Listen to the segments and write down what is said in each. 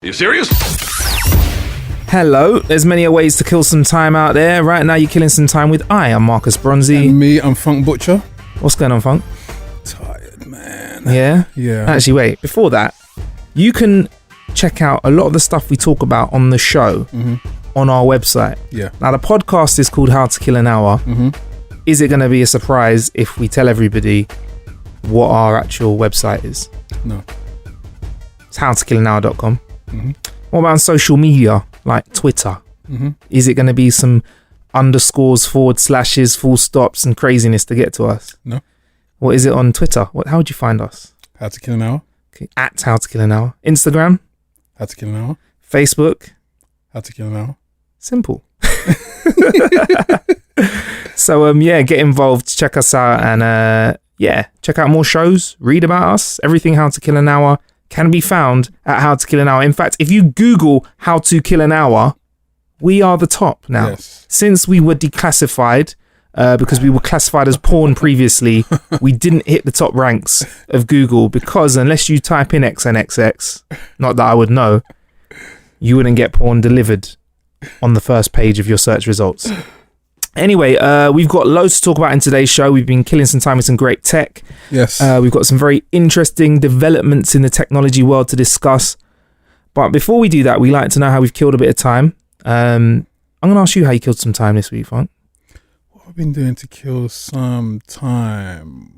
You serious? Hello, there's many ways to kill some time out there. Right now you're killing some time with I'm Marcus Bronzy. And me, I'm Funk Butcher. What's going on, Funk? Tired, man. Yeah? Yeah. Actually, wait, before that, you can check out a lot of the stuff we talk about on the show on our website. Yeah. Now, the podcast is called How to Kill an Hour. Is it going to be a surprise if we tell everybody what our actual website is? No. It's howtokillanhour.com. What about on social media, like Twitter? Is it going to be some underscores, forward slashes, full stops and craziness to get to us? No. What is it on Twitter? How would you find us? How to Kill an Hour. Okay, at How to Kill an Hour. Instagram? How to Kill an Hour. Facebook? How to Kill an Hour. Simple. So, get involved, check us out, and check out more shows, read about us. Everything How to Kill an Hour can be found at How to Kill an Hour. In fact, if you Google How to Kill an Hour, we are the top now. Yes. Since we were declassified, because we were classified as porn previously, we didn't hit the top ranks of Google because unless you type in XNXX, not that I would know, you wouldn't get porn delivered on the first page of your search results. Anyway, we've got loads to talk about in today's show. We've been killing some time with some great tech. Yes. We've got some very interesting developments in the technology world to discuss. But before we do that, we like to know how we've killed a bit of time. I'm going to ask you how you killed some time this week, Funk. What have I been doing to kill some time?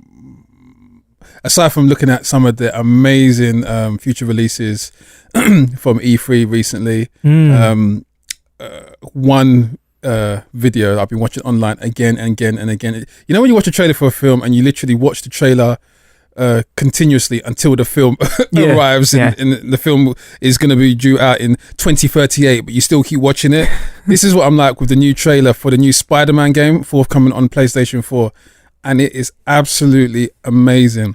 Aside from looking at some of the amazing future releases from E3 recently, one video that I've been watching online again and again and again. You know when you watch a trailer for a film and you literally watch the trailer continuously until the film arrives and the film is going to be due out in 2038, but you still keep watching it. This is what I'm like with the new trailer for the new Spider-Man game forthcoming on PlayStation 4, and it is absolutely amazing.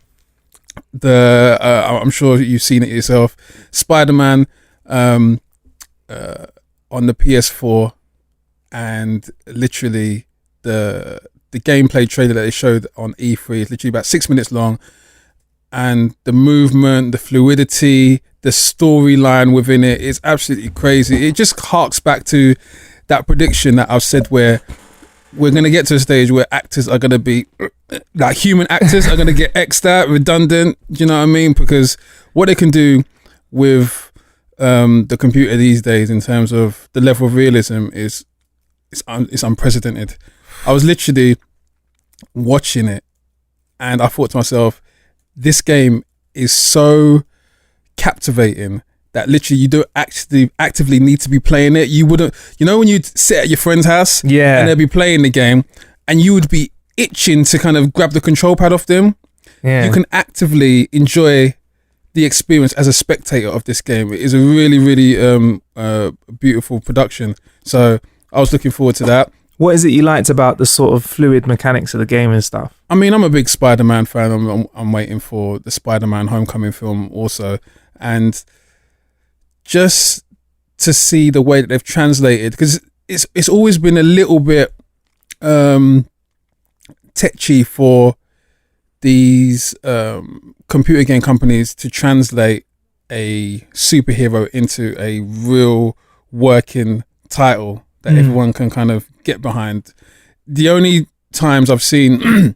I'm sure you've seen it yourself. Spider-Man on the PS4, and literally the gameplay trailer that they showed on E3 is literally about 6 minutes long, and the movement, the fluidity, the storyline within it is absolutely crazy. It just harks back to that prediction that I've said, where we're going to get to a stage where actors are going to be like human actors are going to get X'd out, redundant. Do you know what I mean? Because what they can do with the computer these days in terms of the level of realism is unprecedented. I was literally watching it and I thought to myself, this game is so captivating that literally you don't actively need to be playing it. You wouldn't, when you'd sit at your friend's house and they'd be playing the game and you would be itching to kind of grab the control pad off them. You can actively enjoy the experience as a spectator of this game. It is a really, really beautiful production. So I was looking forward to that. What is it you liked about the sort of fluid mechanics of the game and stuff? I mean, I'm a big Spider-Man fan. I'm waiting for the Spider-Man Homecoming film also. And just to see the way that they've translated, because it's always been a little bit tetchy for these computer game companies to translate a superhero into a real working title that everyone can kind of get behind. The only times I've seen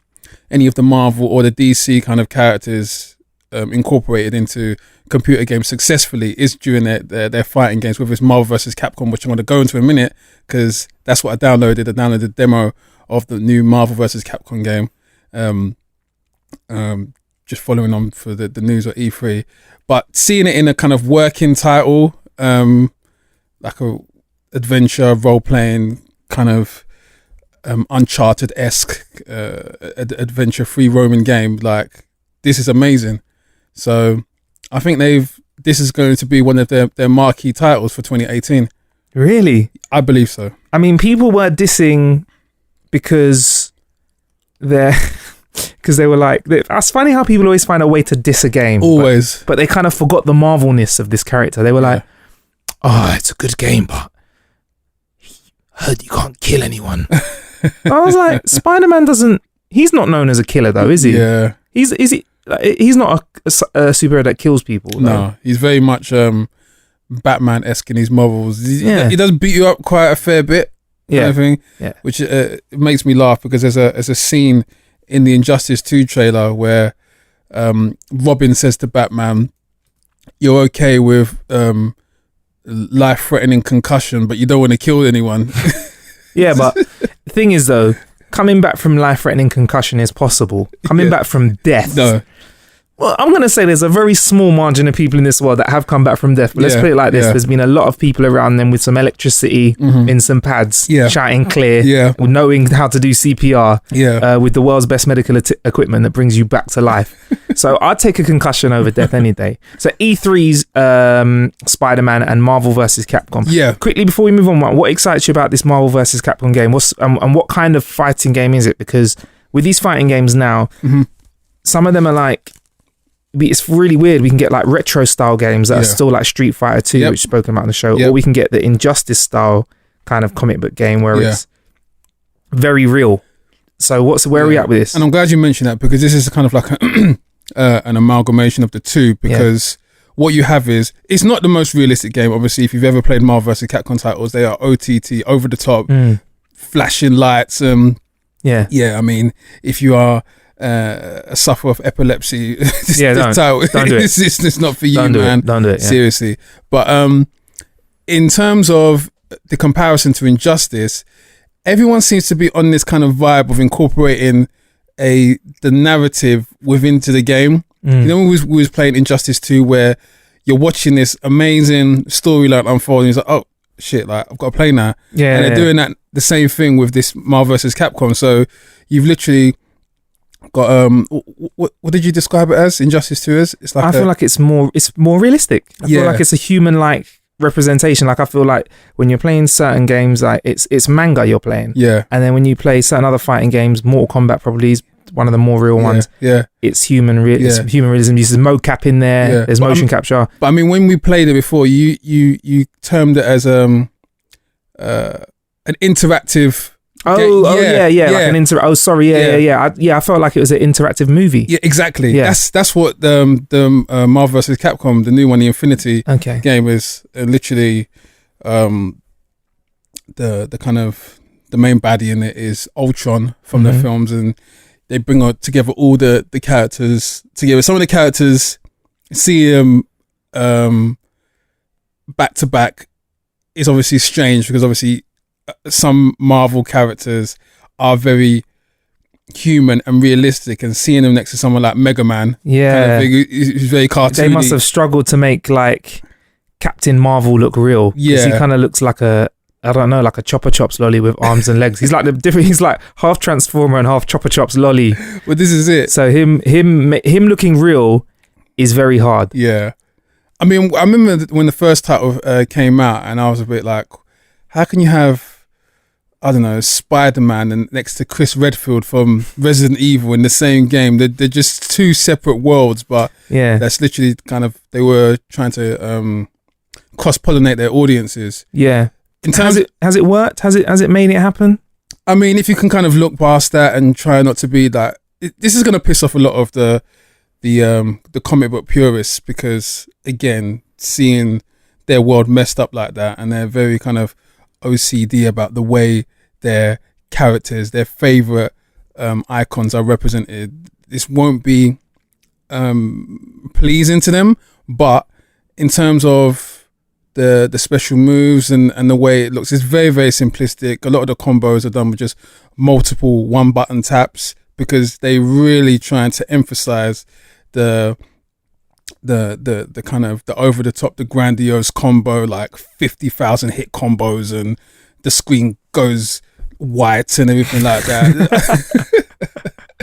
any of the Marvel or the DC kind of characters incorporated into computer games successfully is during their fighting games, whether it's Marvel vs. Capcom, which I'm going to go into in a minute, because that's what I downloaded. I downloaded the demo of the new Marvel vs. Capcom game, just following on for the news at E3. But seeing it in a kind of working title, like a adventure, role-playing, kind of Uncharted-esque adventure, free roaming game, like, this is amazing. So I think this is going to be one of their marquee titles for 2018. Really? I believe so. I mean, people were dissing because they were like, that's funny how people always find a way to diss a game. Always. But they kind of forgot the Marvelness of this character. They were like, oh, it's a good game, but heard you can't kill anyone. I was like, Spider-Man he's not known as a killer though, is he? Yeah. He's not a superhero that kills people. No, he's very much Batman-esque in his models. Yeah. He does beat you up quite a fair bit. Yeah. Kind of thing, Yeah. which makes me laugh because there's a scene in the Injustice 2 trailer where Robin says to Batman, "You're okay with life-threatening concussion, but you don't want to kill anyone." Yeah, but the thing is though, coming back from life-threatening concussion is possible. Coming back from death. No. Well, I'm going to say there's a very small margin of people in this world that have come back from death. But let's Yeah, put it like this. yeah. There's been a lot of people around them with some electricity in some pads, Yeah. shouting clear, Yeah. knowing how to do CPR, Yeah. with the world's best medical equipment that brings you back to life. So I'd take a concussion over death any day. So E3's Spider-Man and Marvel vs. Capcom. Yeah. Quickly before we move on, what excites you about this Marvel vs. Capcom game? And what kind of fighting game is it? Because with these fighting games now, some of them are like, it's really weird. We can get like retro style games that are still like Street Fighter 2, Yep. which is spoken about in the show, Yep. or we can get the Injustice style kind of comic book game where Yeah. it's very real. So where are we at with this? And I'm glad you mentioned that because this is kind of like an amalgamation of the two, because what you have is, it's not the most realistic game. Obviously, if you've ever played Marvel vs. Capcom titles, they are OTT, over the top, flashing lights. Yeah. I mean, if you are a sufferer of epilepsy, this don't do it. It's not for you, Don't do man. it. Don't do it. Yeah. Seriously. But in terms of the comparison to Injustice, everyone seems to be on this kind of vibe of incorporating the narrative within to the game. You know, we was playing Injustice 2 where you're watching this amazing storyline unfold and it's like, oh shit, like I've got to play now. Yeah. And they're doing that the same thing with this Marvel vs. Capcom. So you've literally got what did you describe it as? Injustice 2 as? It's like I feel like it's more realistic. I feel like it's a human like representation. Like I feel like when you're playing certain games, like it's manga you're playing. Yeah. And then when you play certain other fighting games, Mortal Kombat probably is one of the more real ones. Yeah. It's human it's human realism. Uses mocap in there. Yeah. There's But motion capture. But I mean, when we played it before, you termed it as an interactive. Yeah. I felt like it was an interactive movie. Yeah, exactly. Yeah. That's what the Marvel vs. Capcom, the new one, the Infinity game is. Literally, the kind of the main baddie in it is Ultron from the films, and they bring together all the characters together. Some of the characters, see them back to back, is obviously strange because obviously some Marvel characters are very human and realistic, and seeing them next to someone like Mega Man, who's very cartoony. They must have struggled to make like Captain Marvel look real. 'Cause he kind of looks like like a Chopper Chops lolly with arms and legs. He's like he's like half Transformer and half Chopper Chops lolly. Well, this is it. So him looking real is very hard. Yeah. I mean, I remember when the first title came out, and I was a bit like, how can you have, I don't know, Spider-Man and next to Chris Redfield from Resident Evil in the same game? They're just two separate worlds, but that's literally kind of, they were trying to cross-pollinate their audiences. Yeah. In terms has it worked? Has it made it happen? I mean, if you can kind of look past that and try not to be like, this is going to piss off a lot of the comic book purists, because again, seeing their world messed up like that, and they're very kind of OCD about the way their characters, their favorite icons are represented. This won't be pleasing to them, but in terms of the special moves and the way it looks, it's very, very simplistic. A lot of the combos are done with just multiple one button taps, because they really trying to emphasize the kind of the over the top, the grandiose combo, like 50,000 hit combos, and the screen goes white and everything like that.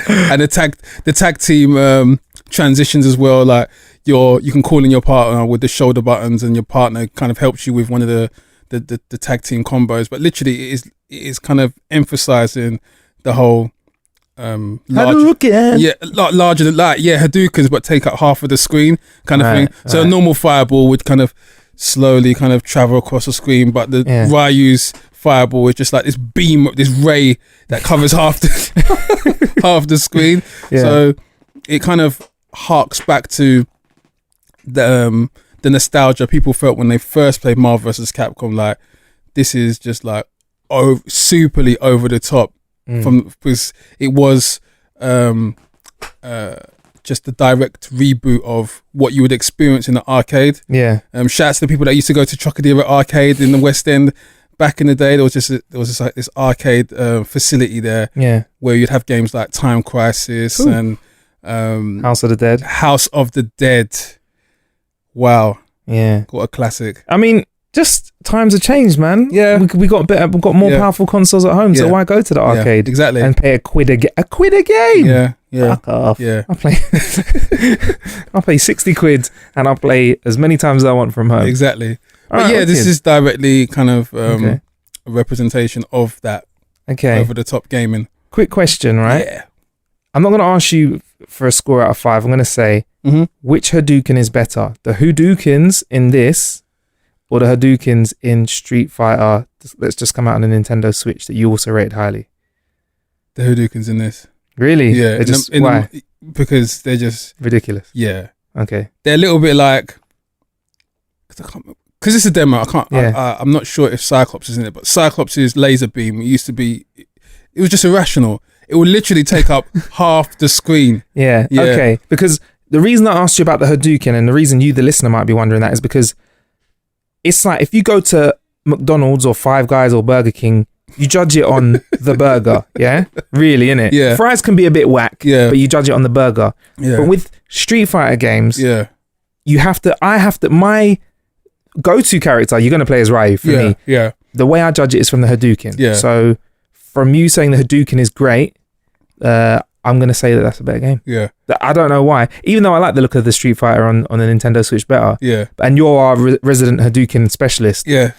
And the tag team transitions as well, like you can call in your partner with the shoulder buttons, and your partner kind of helps you with one of the tag team combos. But literally, it is kind of emphasizing the whole larger than life, Hadoukens, but take up half of the screen kind of thing. So a normal fireball would kind of slowly kind of travel across the screen, but the Ryu's fireball is just like this beam, this ray that covers half the screen. So it kind of harks back to the the nostalgia people felt when they first played Marvel vs. Capcom. Like, this is just like superly over the top because it was just a direct reboot of what you would experience in the arcade. Yeah. Shouts to the people that used to go to Trocadero Arcade in the West End back in the day. There was just like this arcade facility there, where you'd have games like Time Crisis and House of the Dead. House of the Dead. Wow. Yeah. What a classic. I mean, just times have changed, man. Yeah. We got better. We've got more powerful consoles at home, so why go to the arcade? Exactly. And pay a quid a game. Yeah. Yeah. Fuck off. Yeah. I'll pay 60 quid and I'll play as many times as I want from home. Exactly. All But right, yeah, wicked. this is directly kind of a representation of that Okay. over the top gaming. Quick question, right? Yeah. I'm not going to ask you for a score out of 5. I'm going to say, which Hadouken is better? The Hadoukens in this or the Hadoukens in Street Fighter that's just come out on the Nintendo Switch that you also rated highly? The Hadoukens in this. Really? Yeah. They're just, why? Because they're just, Ridiculous. yeah. Okay. They're a little bit like, because it's a demo, I can't, I'm not sure if Cyclops is in it, but Cyclops' laser beam used to be, it was just irrational. It would literally take up half the screen. Yeah. Okay. Because the reason I asked you about the Hadouken and the reason you, the listener, might be wondering that is because it's like if you go to McDonald's or Five Guys or Burger King, you judge it on the burger. Yeah. Really, innit? Yeah. Fries can be a bit whack. Yeah. But you judge it on the burger. Yeah. But with Street Fighter games, Yeah. my go-to character, you're going to play as Ryu for me. Yeah. The way I judge it is from the Hadouken. Yeah. So from you saying the Hadouken is great, I'm going to say that that's a better game. Yeah. I don't know why. Even though I like the look of the Street Fighter on the Nintendo Switch better. Yeah. And you're our resident Hadouken specialist. Yeah.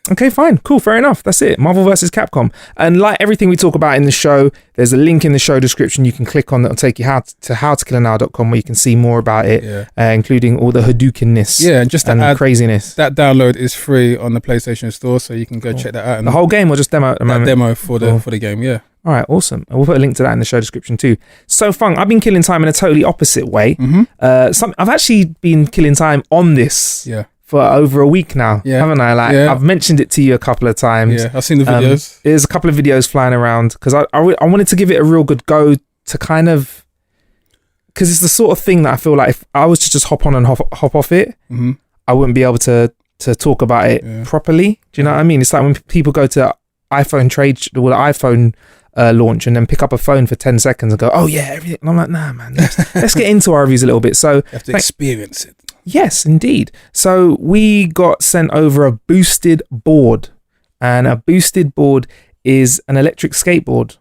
Okay, fine. Cool. Fair enough. That's it. Marvel vs. Capcom. And like everything we talk about in the show, there's a link in the show description you can click on that will take you to howtokillanhour.com where you can see more about it, including all the Hadoukenness And just to add, craziness. that download is free on the PlayStation Store, so you can go check that out. And The whole game or just demo at the that moment? demo for the game, yeah. All right, awesome. And we'll put a link to that in the show description too. So fun. I've been killing time in a totally opposite way. I've actually been killing time on this for over a week now, haven't I? I've mentioned it to you a couple of times. Yeah, I've seen the videos. There's a couple of videos flying around because I wanted to give it a real good go to kind of, because it's the sort of thing that I feel like if I was to just hop on and hop off it, I wouldn't be able to talk about it properly. Do you know what I mean? It's like when people go to iPhone iPhone launch and then pick up a phone for 10 seconds and go, oh yeah, everything. And I'm like, nah, man, let's get into our reviews a little bit. So You have to experience it. yes, indeed. So we got sent over a boosted board, and a boosted board is an electric skateboard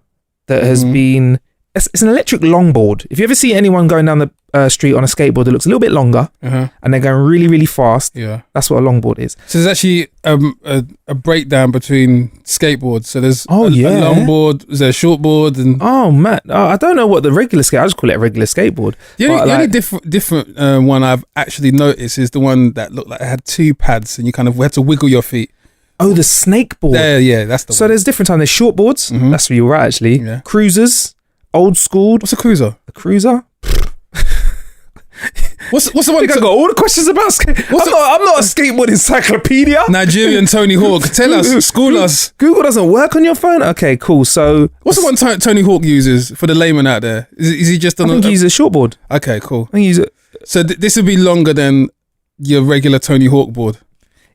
that has been, it's an electric longboard. If you ever see anyone going down the street on a skateboard that looks a little bit longer and they're going really, really fast, that's what a longboard is. So there's actually a breakdown between skateboards. So there's a yeah. longboard, there's a shortboard, and Oh man, I don't know what the regular skate. I just call it a regular skateboard. the only different one I've actually noticed is the one that looked like it had two pads, and you kind of had to wiggle your feet. Oh, the snake board. That's the So one. there's different times. There's shortboards. That's where you're right, actually. Yeah. Cruisers, old school. What's a cruiser? A cruiser. What's the I one? think I got all the questions about skate. I'm not a skateboard encyclopedia. Nigerian Tony Hawk. Tell us, school us. Google doesn't work on your phone. Okay, cool. So What's the one Tony Hawk uses for the layman out there? Is he just on I think a... he's a shortboard. Okay, cool. I think he's a, So this would be longer than your regular Tony Hawk board.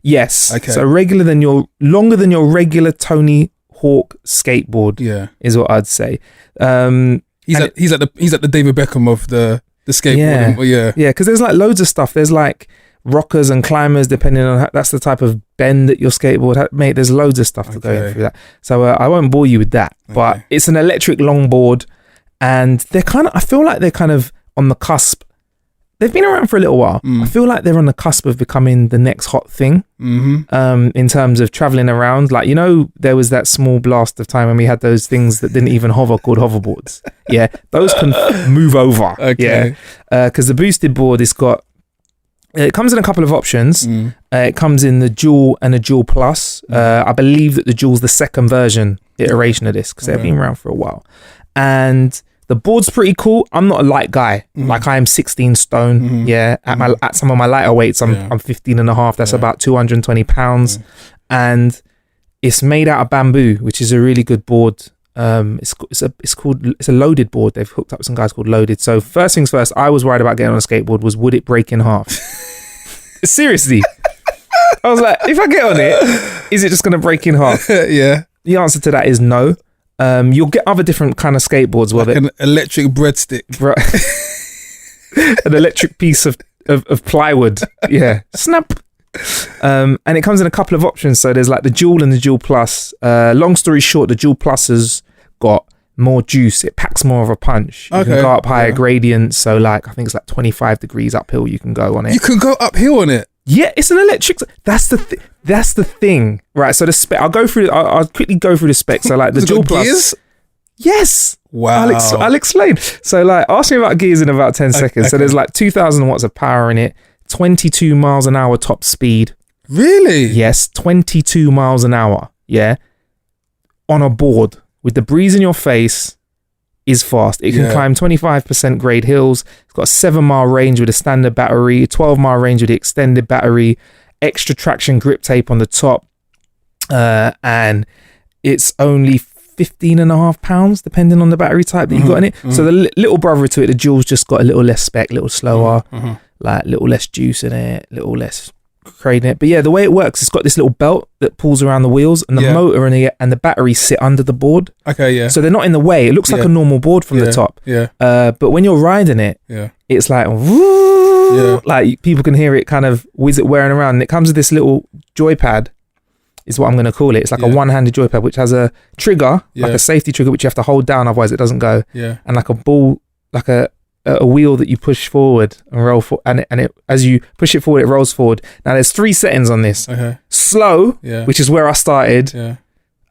yes. Okay. So longer than your regular Tony Hawk skateboard. Yeah. Is what I'd say. He's at the David Beckham of the skateboarding. Yeah. Yeah, because there's like loads of stuff. There's like rockers and climbers, depending on that's the type of bend that your skateboard mate. There's loads of stuff to go through that. So I won't bore you with that. But it's an electric longboard, and they're I feel like they're kind of on the cusp. They've been around for a little while. I feel like they're on the cusp of becoming the next hot thing. In terms of traveling around, like, you know, there was that small blast of time when we had those things that didn't even hover called hoverboards. Yeah, those can move over. Okay. Yeah, because the boosted board it comes in a couple of options. It comes in the Dual and a Dual Plus. I believe that the Dual's the second iteration of this because they've been around for a while. And The board's pretty cool. I'm not a light guy. Like I am 16 stone. Yeah. At some of my lighter weights, I'm 15 and a half. That's about 220 pounds. And it's made out of bamboo, which is a really good board. It's a loaded board. They've hooked up with some guys called Loaded. So first things first, I was worried about getting on a skateboard was, would it break in half? Seriously. I was like, if I get on it, is it just going to break in half? Yeah. The answer to that is no. You'll get other different kind of skateboards with like an electric breadstick. Right. An electric piece of plywood. Yeah. Snap. And it comes in a couple of options. So there's like the Dual and the Dual Plus. Long story short, the Dual Plus has got more juice. It packs more of a punch. You can go up higher gradients. So like, I think it's like 25 degrees uphill you can go on it. You can go uphill on it? Yeah, it's an electric. That's the thing. Right. So the spec, I'll quickly go through the specs. So like the Dual Plus. Gears? Yes. Wow. I'll explain. So like, ask me about gears in about 10 seconds. So there's like 2,000 watts of power in it, 22 miles an hour top speed. Really? Yes, 22 miles an hour. Yeah. On a board with the breeze in your face is fast. It can climb 25% grade hills. It's got a 7-mile range with a standard battery, a 12-mile range with the extended battery, extra traction grip tape on the top. And it's only 15.5 pounds depending on the battery type that you got in it. So the little brother to it, the Dual's just got a little less spec, a little slower, like little less juice in it, little less crane in it. But yeah, the way it works, it's got this little belt that pulls around the wheels, and the motor and the battery sit under the board. Okay, yeah. So they're not in the way. It looks like a normal board from the top. Yeah. But when you're riding it, it's like woo, like people can hear it kind of whiz it wearing around. And it comes with this little joypad, is what I'm going to call it. It's like a one-handed joypad, which has a trigger, like a safety trigger, which you have to hold down, otherwise it doesn't go. Yeah. And like a ball, like a wheel that you push forward and roll for, and it as you push it forward, it rolls forward. Now there's 3 settings on this. Okay. Slow, which is where I started. Yeah.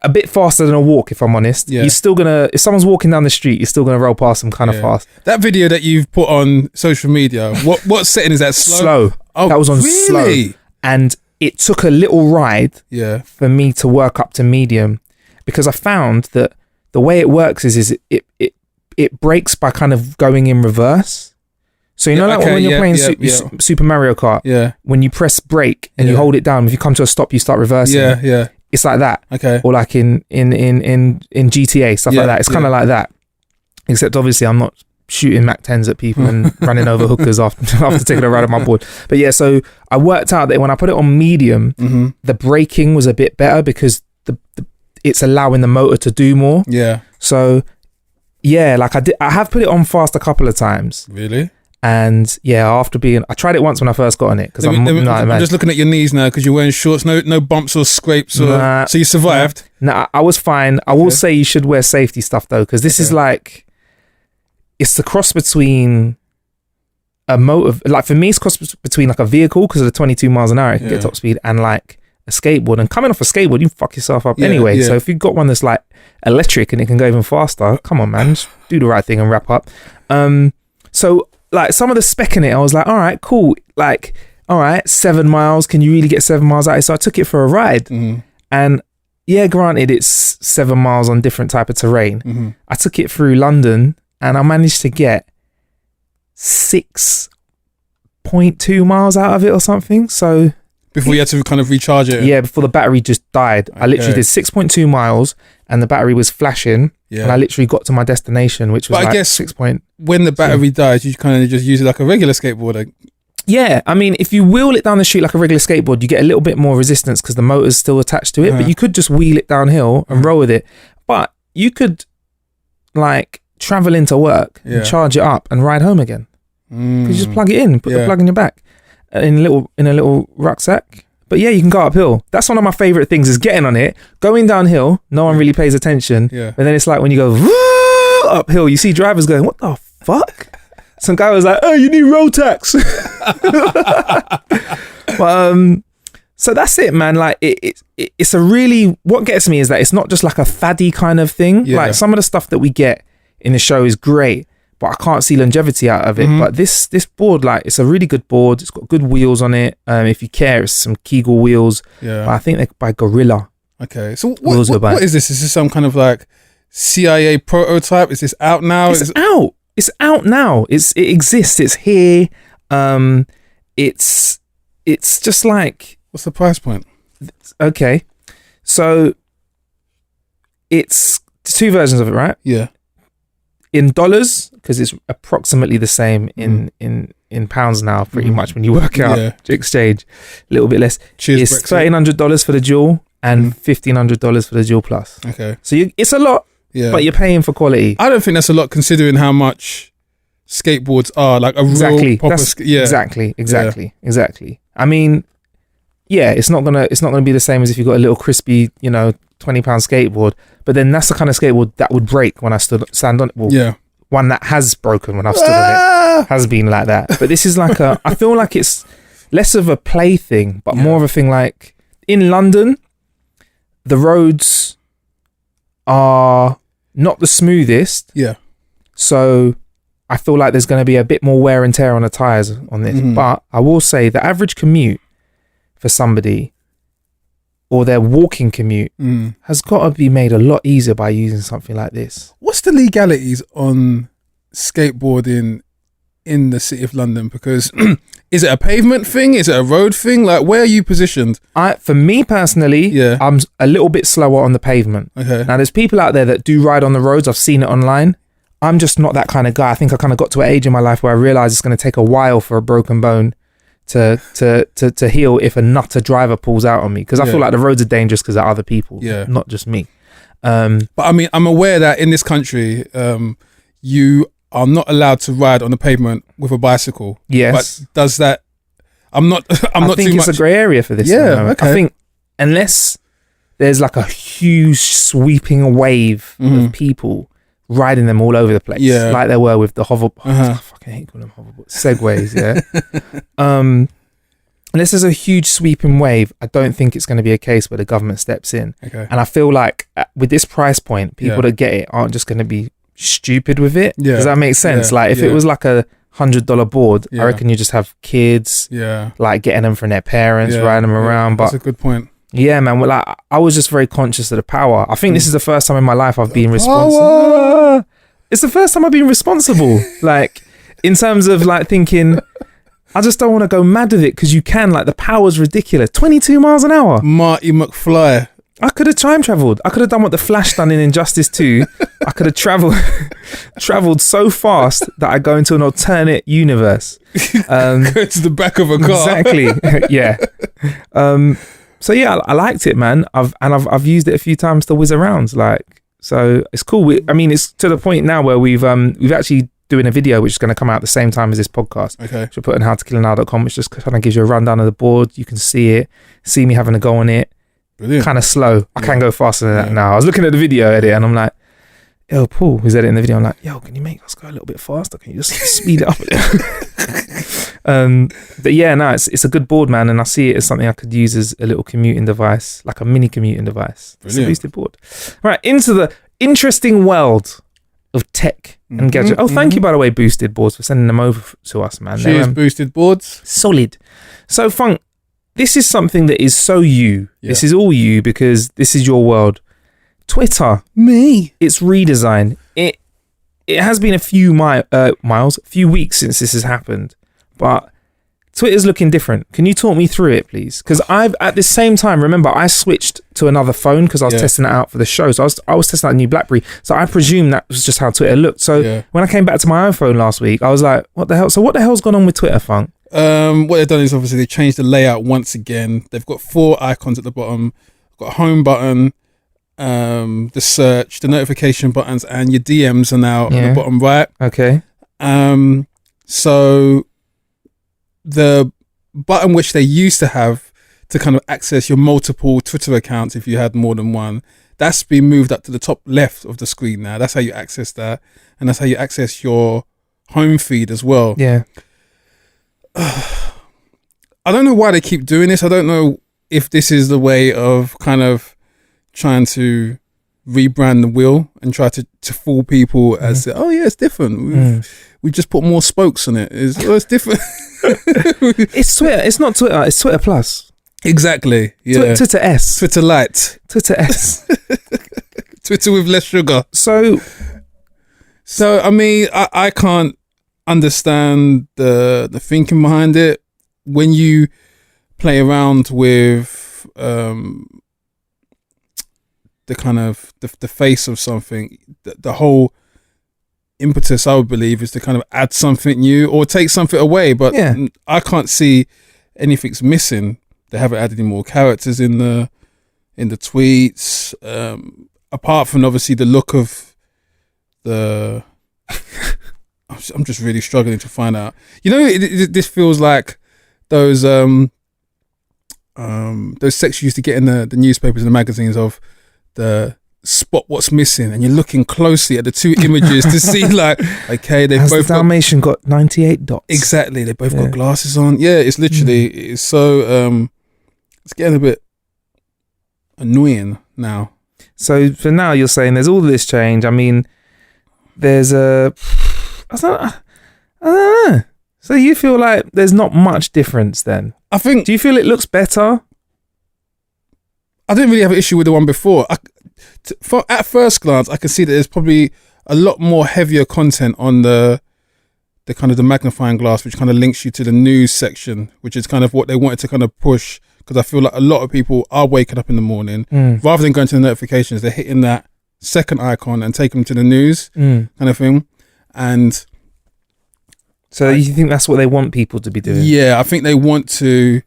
A bit faster than a walk, if I'm honest. Yeah. You're still gonna, if someone's walking down the street, you're still gonna roll past them kind of fast. That video that you've put on social media, what setting is that? Slow. Oh, that was on slow. And it took a little ride for me to work up to medium, because I found that the way it works is it brakes by kind of going in reverse. So you know, like when you're playing Super Mario Kart, when you press brake and you hold it down, if you come to a stop, you start reversing. Yeah. It's like that. Okay. Or like in GTA, stuff like that. It's kind of like that. Except obviously I'm not shooting Mac 10s at people and running over hookers after taking a ride on my board. But yeah, so I worked out that when I put it on medium, the braking was a bit better because it's allowing the motor to do more. Yeah. So yeah, like I have put it on fast a couple of times. Really? And yeah, I tried it once when I first got on it, because I'm just looking at your knees now because you're wearing shorts. No bumps or scrapes, so you survived. Nah, I was fine. I will say you should wear safety stuff though, because this is like, it's the cross between a motor. Like for me, it's cross between like a vehicle, because of the 22 miles an hour it can get top speed, and like a skateboard. And coming off a skateboard, you fuck yourself up anyway. So if you've got one that's like electric and it can go even faster, come on, man, just do the right thing and wrap up. So like some of the spec in it, I was like, all right, cool. Like, all right, 7 miles. Can you really get 7 miles out? So I took it for a ride. And yeah, granted, it's 7 miles on different type of terrain. I took it through London and I managed to get 6.2 miles out of it or something. So before you had to kind of recharge it? Yeah, before the battery just died. I literally did 6.2 miles and the battery was flashing. Yeah. And I literally got to my destination, which was like 6 point. When the battery dies, you kind of just use it like a regular skateboard. Yeah, I mean, if you wheel it down the street like a regular skateboard, you get a little bit more resistance because the motor's still attached to it. But you could just wheel it downhill and roll with it. But you could like travel into work and charge it up and ride home again. You just plug it in, put the plug in your back in a little rucksack. But yeah, you can go uphill. That's one of my favorite things, is getting on it, going downhill. No one really pays attention. Yeah. But then it's like when you go uphill, you see drivers going, what the fuck? Some guy was like, oh, you need road tax. But, so that's it, man. Like it's a really, what gets me is that it's not just like a faddy kind of thing. Yeah. Like some of the stuff that we get in the show is great, but I can't see longevity out of it. But this board, like, it's a really good board. It's got good wheels on it. If you care, it's some Kegel wheels. Yeah. But I think they're by Gorilla. Okay. So what is this? Is this some kind of like CIA prototype? Is this out now? It's out. It's out now. It exists. It's here. It's just like, what's the price point? Okay, so it's 2 versions of it, right? Yeah. In dollars, because it's approximately the same in pounds now, pretty much when you work out exchange, a little bit less. Cheers, it's $1,300 for the dual and $1,500 for the dual plus. Okay. So it's a lot, but you're paying for quality. I don't think that's a lot considering how much skateboards are, like a real proper Exactly. I mean, yeah, it's not gonna be the same as if you got a little crispy, £20 skateboard. But then that's the kind of skateboard that would break when I stand on it. Well, one that has broken when I've stood on it has been like that. But this is like I feel like it's less of a play thing, but more of a thing. Like in London, the roads are not the smoothest. Yeah. So I feel like there's going to be a bit more wear and tear on the tires on this. But I will say the average commute for somebody, or their walking commute, has got to be made a lot easier by using something like this. What's the legalities on skateboarding in the City of London? Because is it a pavement thing? Is it a road thing? Like, where are you positioned? For me personally, I'm a little bit slower on the pavement. Okay. Now, there's people out there that do ride on the roads. I've seen it online. I'm just not that kind of guy. I think I kind of got to an age in my life where I realized it's going to take a while for a broken bone to heal if a nutter driver pulls out on me, because I feel like the roads are dangerous because of other people, not just me. But I mean, I'm aware that in this country, you are not allowed to ride on the pavement with a bicycle. Yes. But does that? I'm not I think too it's much. a grey area for this. Yeah. Okay. I think unless there's like a huge sweeping wave of people riding them all over the place, like there were with the hover. I fucking hate calling them hoverboards. Segways, unless there's a huge sweeping wave, I don't think it's going to be a case where the government steps in. Okay. And I feel like with this price point, people that get it aren't just going to be stupid with it. Does that make sense? Like if it was like a $100 board, I reckon you just have kids, like getting them from their parents, riding them around. But that's a good point. Yeah, man. Well, like, I was just very conscious of the power. I think this is the first time in my life I've been responsible. It's the first time I've been responsible. Like, in terms of like thinking, I just don't want to go mad with it, because you can. Like, the power's ridiculous. 22 miles an hour. Marty McFly. I could have time traveled. I could have done what the Flash done in Injustice 2. I could have traveled so fast that I go into an alternate universe. Go to the back of a car. Exactly. Yeah. So yeah, I liked it, man. I've used it a few times to whiz around, like, so it's cool. I mean, it's to the point now where we've actually doing a video which is going to come out at the same time as this podcast. Okay. Which we'll put on howtokillanow.com, which just kind of gives you a rundown of the board. You can see me having a go on it. Brilliant. Kind of slow. I can go faster than that now. I was looking at the video edit and I'm like, yo, Paul, who's editing the video? I'm like, yo, can you make us go a little bit faster? Can you just speed it up a little? But yeah, no, it's a good board, man, and I see it as something I could use as a little commuting device, like a mini commuting device. Brilliant. It's a boosted board. Right, into the interesting world of tech and gadget. Oh, thank you, by the way, Boosted Boards, for sending them over to us, man. Cheers, Boosted Boards. Solid. So, Funk, this is something that is so you. Yeah. This is all you, because this is your world. Twitter. Me. Its redesign. It has been a few few weeks since this has happened, but Twitter's looking different. Can you talk me through it, please? Because at the same time, remember, I switched to another phone because I was testing it out for the show. So I was testing out a new BlackBerry. So I presume that was just how Twitter looked. So when I came back to my own phone last week, I was like, what the hell? So what the hell's gone on with Twitter, Funk? What they've done is obviously they changed the layout once again. They've got 4 icons at the bottom. They've got a home button, the search, the notification buttons, and your DMs are now on the bottom right. Okay. So the button which they used to have to kind of access your multiple Twitter accounts, if you had more than one, that's been moved up to the top left of the screen now. That's how you access that, and that's how you access your home feed as well. Yeah. I don't know why they keep doing this. I don't know if this is the way of kind of trying to rebrand the wheel and try to fool people as oh yeah, it's different. We just put more spokes on it. It's different. It's Twitter. It's not Twitter. It's Twitter Plus. Exactly. Yeah. Twitter S. Twitter Lite. Twitter S. Twitter with less sugar. So I mean, I can't understand the thinking behind it. When you play around with the kind of the face of something, the whole impetus, I would believe, is to kind of add something new or take something away. But Yeah. I can't see anything's missing. They haven't added any more characters in the tweets, apart from obviously the look of the. I'm just really struggling to find out. You know, this feels like those sections you used to get in the newspapers and the magazines of the spot what's missing, and you're looking closely at the two images to see, like, okay, they've has both the Dalmatian got 98 dots? exactly. They both Yeah. got glasses on. Yeah, it's literally it's so it's getting a bit annoying now. So for now, you're saying there's all this change. I mean, there's I don't know. So you feel like there's not much difference then? I think Do you feel it looks better? I didn't really have an issue with the one before. At first glance, I can see that there's probably a lot more heavier content on the kind of the magnifying glass, which kind of links you to the news section, which is kind of what they wanted to kind of push. Because I feel like a lot of people are waking up in the morning, rather than going to the notifications, they're hitting that second icon and taking them to the news kind of thing. And So you think that's what they want people to be doing? yeah, I think they want to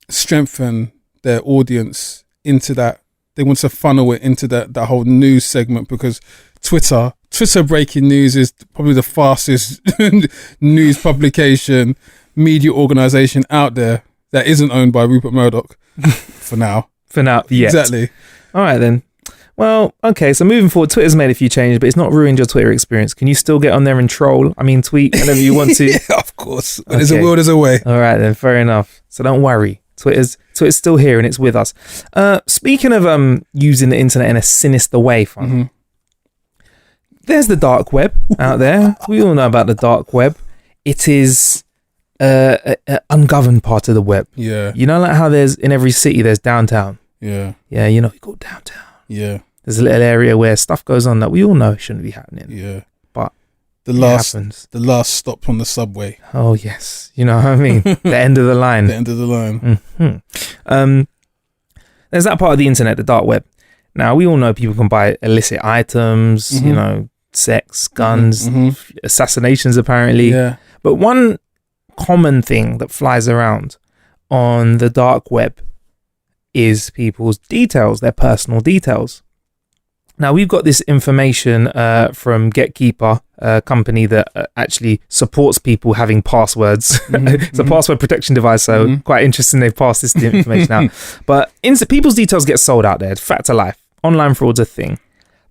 strengthen their audience into that. They want to funnel it into that whole news segment, because Twitter breaking news is probably the fastest news publication, media organization out there that isn't owned by Rupert Murdoch for now. For now, yes. Exactly. All right then. Well, okay. So moving forward, Twitter's made a few changes, but it's not ruined your Twitter experience. Can you still get on there and troll? I mean, tweet whenever you want to. Yeah, of course. When there's a Okay. will, there's a way. All right then, fair enough. So don't worry. Twitter's still here and it's with us. Speaking of using the internet in a sinister way, Mm-hmm. there's the dark web out there. We all know about the dark web. It is an ungoverned part of the web. Yeah, You know, like how there's in every city there's downtown. yeah, Yeah, you know, you go downtown. yeah, There's a little area where stuff goes on that we all know shouldn't be happening. yeah. But the it last happens. stop on the subway, Oh yes, you know what I mean. The end of the line. the end of the line. There's that part of the internet, the dark web. Now we all know people can buy illicit items, you know, sex, guns, assassinations apparently. Yeah, But one common thing that flies around on the dark web is people's details, their personal details. Now we've got this information from GetKeeper, a company that actually supports people having passwords. It's a password protection device, so quite interesting they've passed this information out. But people's details get sold out there. Fact of life. Online fraud's a thing.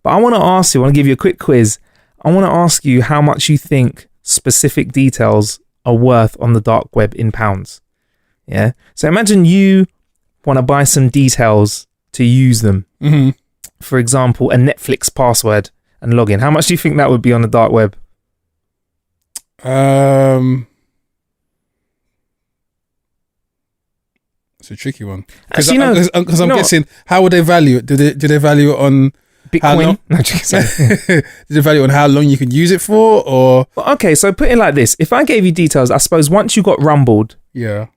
But I want to ask you, I want to give you a quick quiz. I want to ask you how much you think specific details are worth on the dark web in pounds. Yeah. So imagine you want to buy some details to use them. For example, a Netflix password and login. How much do you think that would be on the dark web? It's a tricky one, because Actually, no. I'm guessing, how would they value it? Do they value it on how long? Bitcoin? No, sorry. Did they value it on how long you can use it for, or Well, okay, so put it like this. If I gave you details, I suppose once you got rumbled, yeah?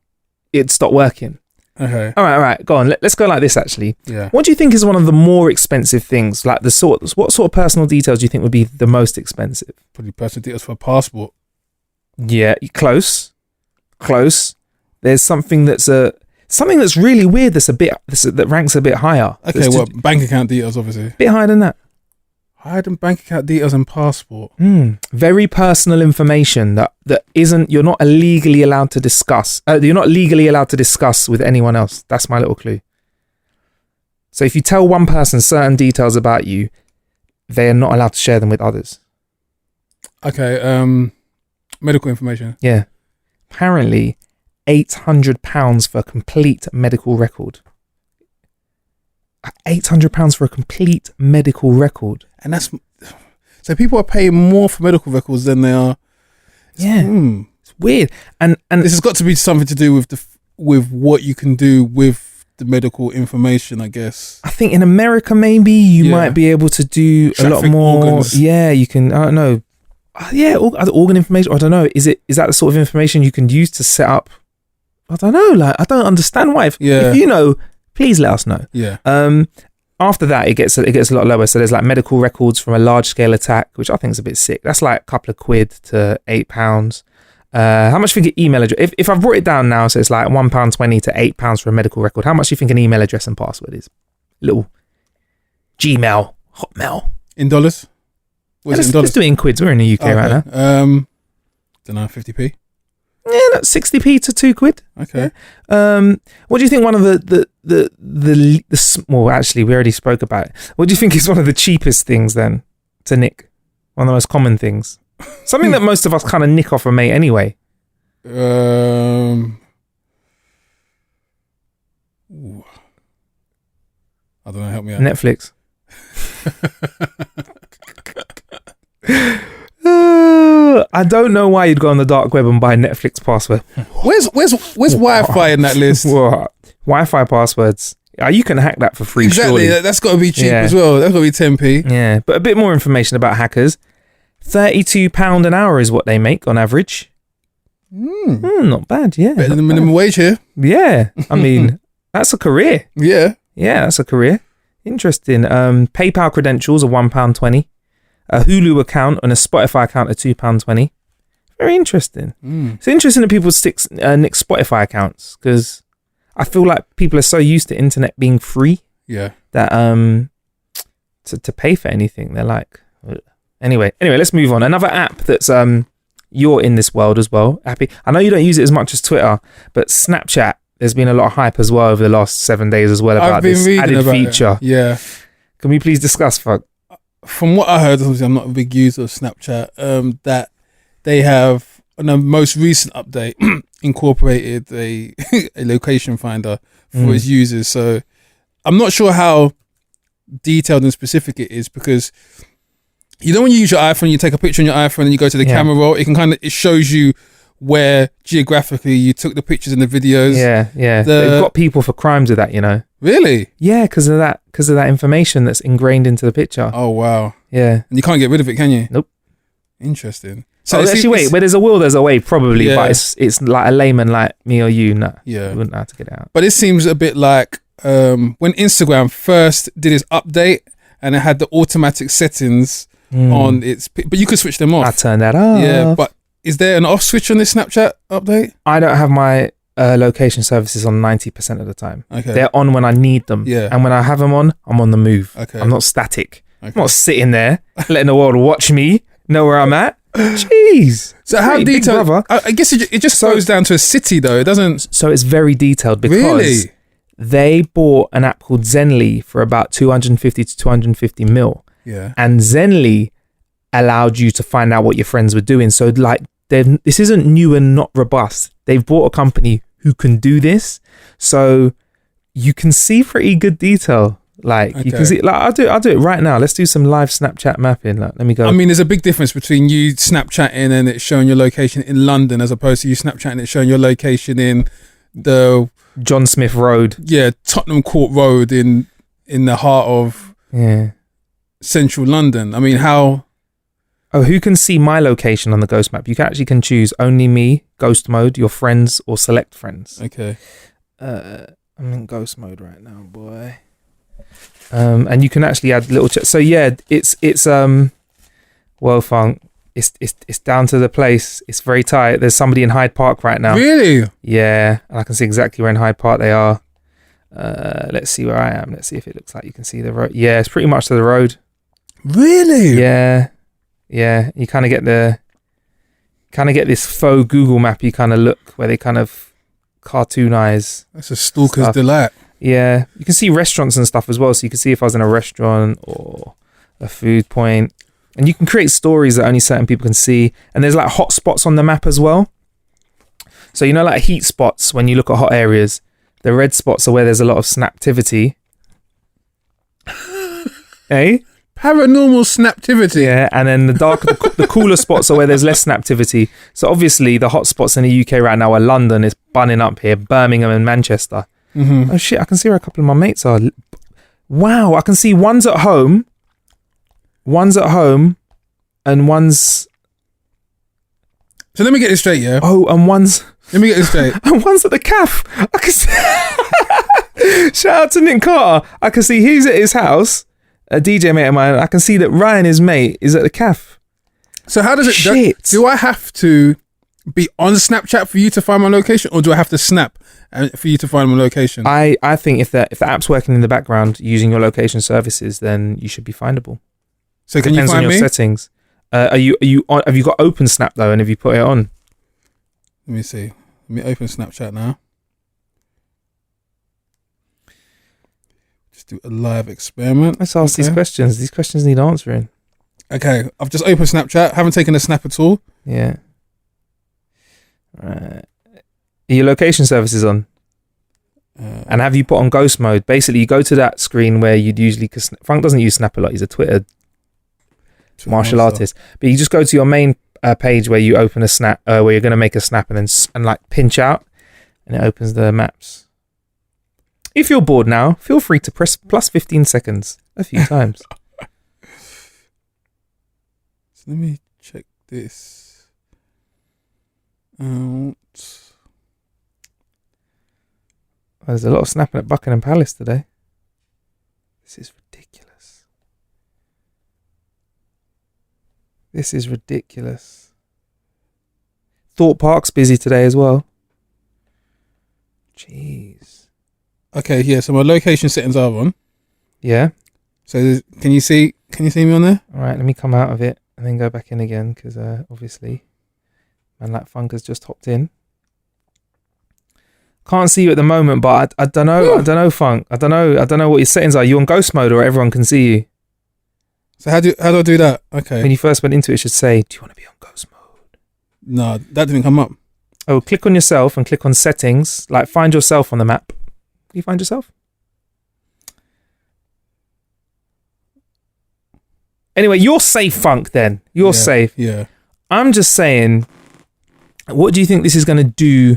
it'd stop working. Okay, All right. Go on. Let's go like this, actually. yeah. What do you think is one of the more expensive things? Like what sort of personal details do you think would be the most expensive? Probably personal details for a passport. Yeah, close. There's something that's really weird. That ranks a bit higher. Okay, That's well, bank account details, obviously. a bit higher than that. Higher than bank account details and passport. Very personal information that you're not legally allowed to discuss. You're not legally allowed to discuss with anyone else. That's my little clue. So if you tell one person certain details about you, they are not allowed to share them with others. Okay, medical information. Yeah. Apparently, £800 for a complete medical record. £800 for a complete medical record. And that's so people are paying more for medical records than they are. Yeah. It's weird. And This has got to be something to do with with what you can do with the medical information, I guess. I think in America, maybe you might be able to do a lot Traffic more. organs. Yeah, you can. I don't know. Organ information. I don't know. Is that the sort of information you can use to set up? I don't know. Like, I don't understand why. If you know, please let us know. Yeah. After that, it gets a lot lower. So there's like medical records from a large scale attack, which I think is a bit sick. That's like a couple of quid to £8. How much do you think an email address? If I've brought it down now, so it's like £1.20 to £8 for a medical record. How much do you think an email address and password is? Little Gmail, Hotmail. In dollars? What's it in dollars? Let's do it in quids. We're in the UK right now. Don't know, 50p. Yeah, that's 60p to £2. Okay. What do you think? One of the well, actually, we already spoke about it. What do you think is one of the cheapest things then to nick? One of the most common things. Something that most of us kind of nick off a mate anyway. Ooh. I don't know. Help me out. Netflix. I don't know why you'd go on the dark web and buy Netflix password. Where's Wi-Fi in that list? What? Wi-Fi passwords. You can hack that for free. Exactly. Surely. That's got to be cheap as well. That's got to be 10p. Yeah, but a bit more information about hackers. £32 an hour is what they make on average. Not bad. Yeah, better than the minimum wage here. Yeah, I mean that's a career. Yeah, that's a career. Interesting. PayPal credentials are £1.20. A Hulu account and a Spotify account are £2.20. Very interesting. It's interesting that people nick Spotify accounts because I feel like people are so used to internet being free. Yeah. That to pay for anything, they're like. Ugh. Anyway, let's move on. Another app that's you're in this world as well. Happy. I know you don't use it as much as Twitter, but Snapchat. There's been a lot of hype as well over the last 7 days as well about this added feature. It. Yeah. Can we please discuss, From what I heard, obviously I'm not a big user of Snapchat, that they have, on a most recent update, incorporated a location finder for its users. So I'm not sure how detailed and specific it is because, you know, when you use your iPhone, you take a picture on your iPhone and you go to the camera roll, it shows you where geographically you took the pictures and the videos. Yeah. They've got people for crimes with that, you know. Really? Yeah, because of that information that's ingrained into the picture. Oh wow. Yeah. And you can't get rid of it, can you? Nope. Interesting. So wait, where there's a will, there's a way, probably, but it's like a layman like me or you, you wouldn't know how to get it out. But it seems a bit like when Instagram first did its update and it had the automatic settings on its, but you could switch them off. I turned that off. Yeah, but is there an off switch on this Snapchat update? I don't have my location services on 90% of the time. Okay. They're on when I need them. Yeah. And when I have them on, I'm on the move. Okay. I'm not static. Okay. I'm not sitting there letting the world watch me, know where I'm at. Jeez. So how detailed? I guess it just goes down to a city though. It doesn't. So it's very detailed because they bought an app called Zenly for about 250 to 250 mil. Yeah. And Zenly allowed you to find out what your friends were doing. So like this isn't new and not robust. They've bought a company who can do this. So you can see pretty good detail. Like you can see, like I'll do it right now. Let's do some live Snapchat mapping. Like, let me go. I mean, there's a big difference between you Snapchatting and it's showing your location in London as opposed to you Snapchatting and it's showing your location in the John Smith Road. Yeah, Tottenham Court Road in the heart of central London. I mean, how? Oh, who can see my location on the ghost map? You can choose only me, ghost mode, your friends, or select friends. Okay. I'm in ghost mode right now, boy. And you can actually add little. So yeah, it's well, Funk. It's down to the place. It's very tight. There's somebody in Hyde Park right now. Really? Yeah, and I can see exactly where in Hyde Park they are. Let's see where I am. Let's see if it looks like you can see the road. Yeah, it's pretty much to the road. Really? Yeah. You kind of get this faux Google map. You kind of look where they kind of cartoonize. That's a stalker's stuff. delight. Yeah, you can see restaurants and stuff as well. So you can see if I was in a restaurant or a food point. And you can create stories that only certain people can see. And there's like hot spots on the map as well. So you know, like heat spots when you look at hot areas. The red spots are where there's a lot of snaptivity. Hey? Paranormal snaptivity. Yeah, and then the cooler spots are where there's less snaptivity. So obviously the hot spots in the UK right now are London, it's bunning up here, Birmingham and Manchester. Oh shit, I can see where a couple of my mates are. Wow, I can see one's at home, and one's... So let me get this straight, yeah? Oh, and one's... Let me get this straight. And one's at the calf. I can see... Shout out to Nick Carter. I can see he's at his house, a DJ mate of mine. I can see that Ryan, his mate, is at the calf. So how does it... Shit. Do I have to be on Snapchat for you to find my location, or do I have to snap for you to find my location? I think if the app's working in the background using your location services, then you should be findable. So can Depends you find on your me? settings. Are you on, have you got Open Snap though, and have you put it on? Let me see. Let me open Snapchat now. Just do a live experiment. Let's ask these questions. These questions need answering. Okay, I've just opened Snapchat. Haven't taken a snap at all. Yeah. Right. Are your location services on? And have you put on ghost mode? Basically, you go to that screen where you'd usually... Cause Funk doesn't use Snap a lot. He's a Twitter martial artist. But you just go to your main page where you open a snap, where you're going to make a snap and then like pinch out, and it opens the maps. If you're bored now, feel free to press plus 15 seconds a few times. So let me check this out. There's a lot of snapping at Buckingham Palace today. This is ridiculous. This is ridiculous. Thorpe Park's busy today as well. Jeez. Okay, yeah. So my location settings are on. Yeah. So can you see me on there? All right. Let me come out of it and then go back in again because obviously, man, like Funk has just hopped in. Can't see you at the moment, but I don't know. I don't know, Funk. I don't know what your settings are. You on ghost mode or everyone can see you? So how do I do that? Okay. When you first went into it, it should say, "Do you want to be on ghost mode?" No, that didn't come up. Oh, click on yourself and click on settings. Like, find yourself on the map. Do you find yourself? Anyway, you're safe, Funk, then. You're safe. Yeah. I'm just saying, what do you think this is going to do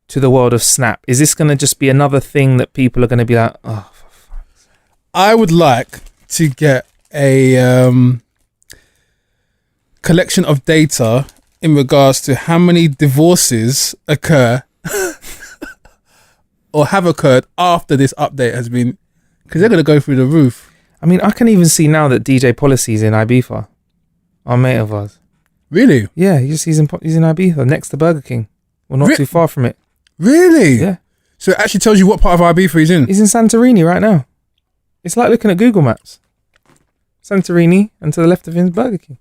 to the world of Snap? Is this going to just be another thing that people are going to be like, oh, for fuck's sake? I would like to get a collection of data in regards to how many divorces occur or have occurred after this update has been, because they're going to go through the roof. I mean, I can even see now that DJ Policy's in Ibiza. Our mate of ours. Really? Yeah, he's in Ibiza, next to Burger King. Well, not too far from it. Really? Yeah. So it actually tells you what part of Ibiza he's in? He's in Santorini right now. It's like looking at Google Maps. Santorini, and to the left of him is Burger King.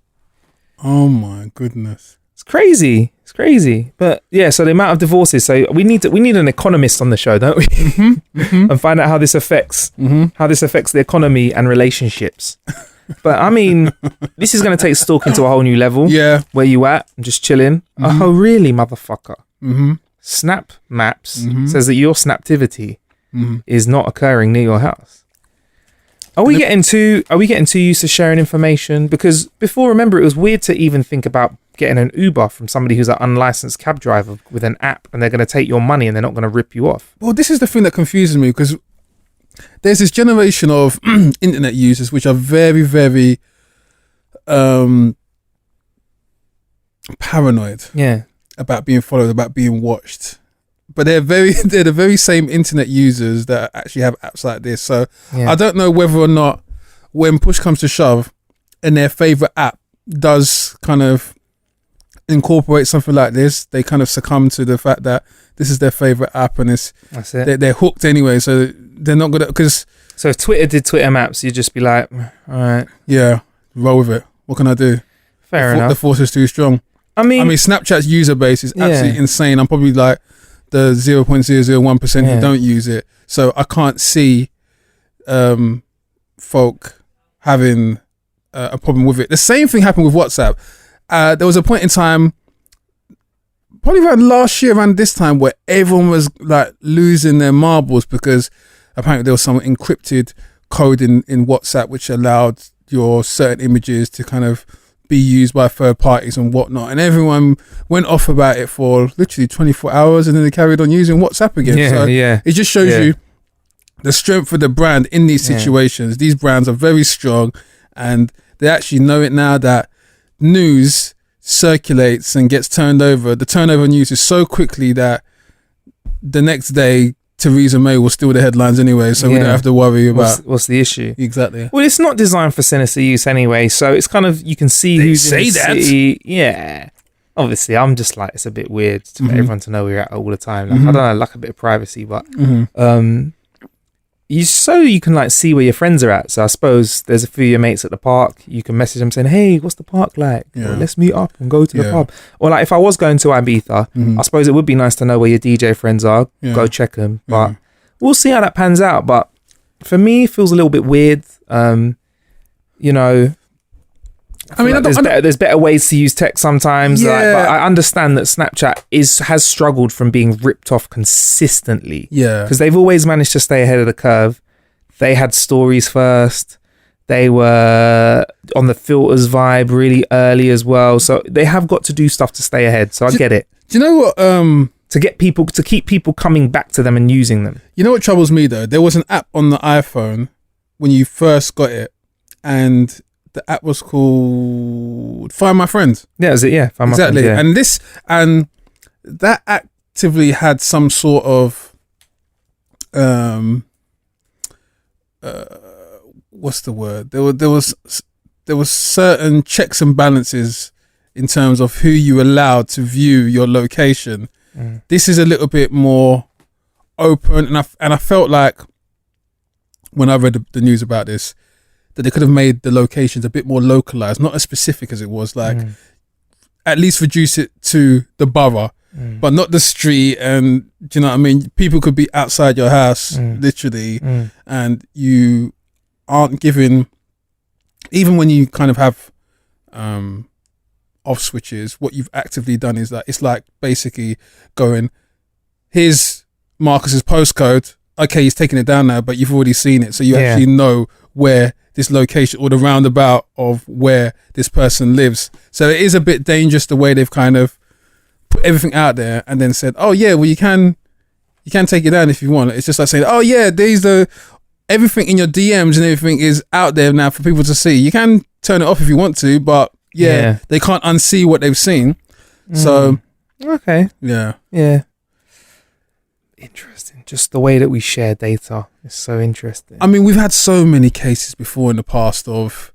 Oh my goodness. It's crazy. It's crazy. But yeah, so the amount of divorces. So we need an economist on the show, don't we? And find out how this affects the economy and relationships. But I mean, this is going to take stalking to a whole new level. Yeah. Where you at? Just chilling. Oh, really, motherfucker? Mm-hmm. Snap Maps says that your snaptivity is not occurring near your house. Are we getting too used to sharing information? Because before, remember, it was weird to even think about getting an Uber from somebody who's an unlicensed cab driver with an app, and they're going to take your money and they're not going to rip you off. Well, this is the thing that confuses me, because there's this generation of internet users which are very, very paranoid. Yeah. About being followed, about being watched. But they're the very same internet users that actually have apps like this. So yeah. I don't know whether or not, when push comes to shove and their favorite app does kind of incorporate something like this, they kind of succumb to the fact that this is their favorite app and that's it. They're hooked anyway. So they're not gonna, because so if Twitter did Twitter Maps, you'd just be like, all right, yeah, roll with it. What can I do? Fair enough. The force is too strong. I mean, Snapchat's user base is absolutely insane. I'm probably like the 0.001% who don't use it. So I can't see folk having a problem with it. The same thing happened with WhatsApp. There was a point in time, probably around last year, around this time, where everyone was like losing their marbles because apparently there was some encrypted code in WhatsApp which allowed your certain images to kind of be used by third parties and whatnot. And everyone went off about it for literally 24 hours, and then they carried on using WhatsApp again. So it just shows you the strength of the brand in these situations. These brands are very strong, and they actually know it now that news circulates and gets turned over. The turnover news is so quickly that the next day Theresa May will steal the headlines anyway, so we don't have to worry about what's the issue. Exactly. Well, it's not designed for sinister use anyway, so it's kind of, you can see who's in the city. Yeah. Obviously, I'm just like, it's a bit weird for everyone to know where you're at all the time. Like, I don't know, like a bit of privacy, but you can like see where your friends are at. So I suppose there's a few of your mates at the park. You can message them saying, "Hey, what's the park like? Or, let's meet up and go to the pub." Or like, if I was going to Ibiza, I suppose it would be nice to know where your DJ friends are. Go check them. But we'll see how that pans out. But for me, it feels a little bit weird. You know, I mean, like there's better ways to use tech sometimes. Like, but I understand that Snapchat has struggled from being ripped off consistently. Yeah, because they've always managed to stay ahead of the curve. They had stories first. They were on the filters vibe really early as well. So they have got to do stuff to stay ahead. So I get it. Do you know what? To keep people coming back to them and using them. You know what troubles me though? There was an app on the iPhone when you first got it, and the app was called Find My Friends. Yeah, is it? Yeah, Find My Friends. Exactly. And that actively had some sort of what's the word? There was certain checks and balances in terms of who you allowed to view your location. This is a little bit more open, and I felt like when I read the news about this, that they could have made the locations a bit more localized, not as specific as it was. Like, at least reduce it to the borough, but not the street. And do you know what I mean? People could be outside your house, literally, and you aren't given. Even when you kind of have off switches, what you've actively done is that it's like basically going, here's Marcus's postcode. Okay, he's taking it down now, but you've already seen it, so you actually know where this location or the roundabout of where this person lives. So it is a bit dangerous the way they've kind of put everything out there and then said, "Oh yeah, well you can take it down if you want." It's just like saying, "Oh yeah, everything in your DMs and everything is out there now for people to see. You can turn it off if you want to, but they can't unsee what they've seen." So okay, yeah. Interesting. Just the way that we share data is so interesting. I mean, we've had so many cases before in the past of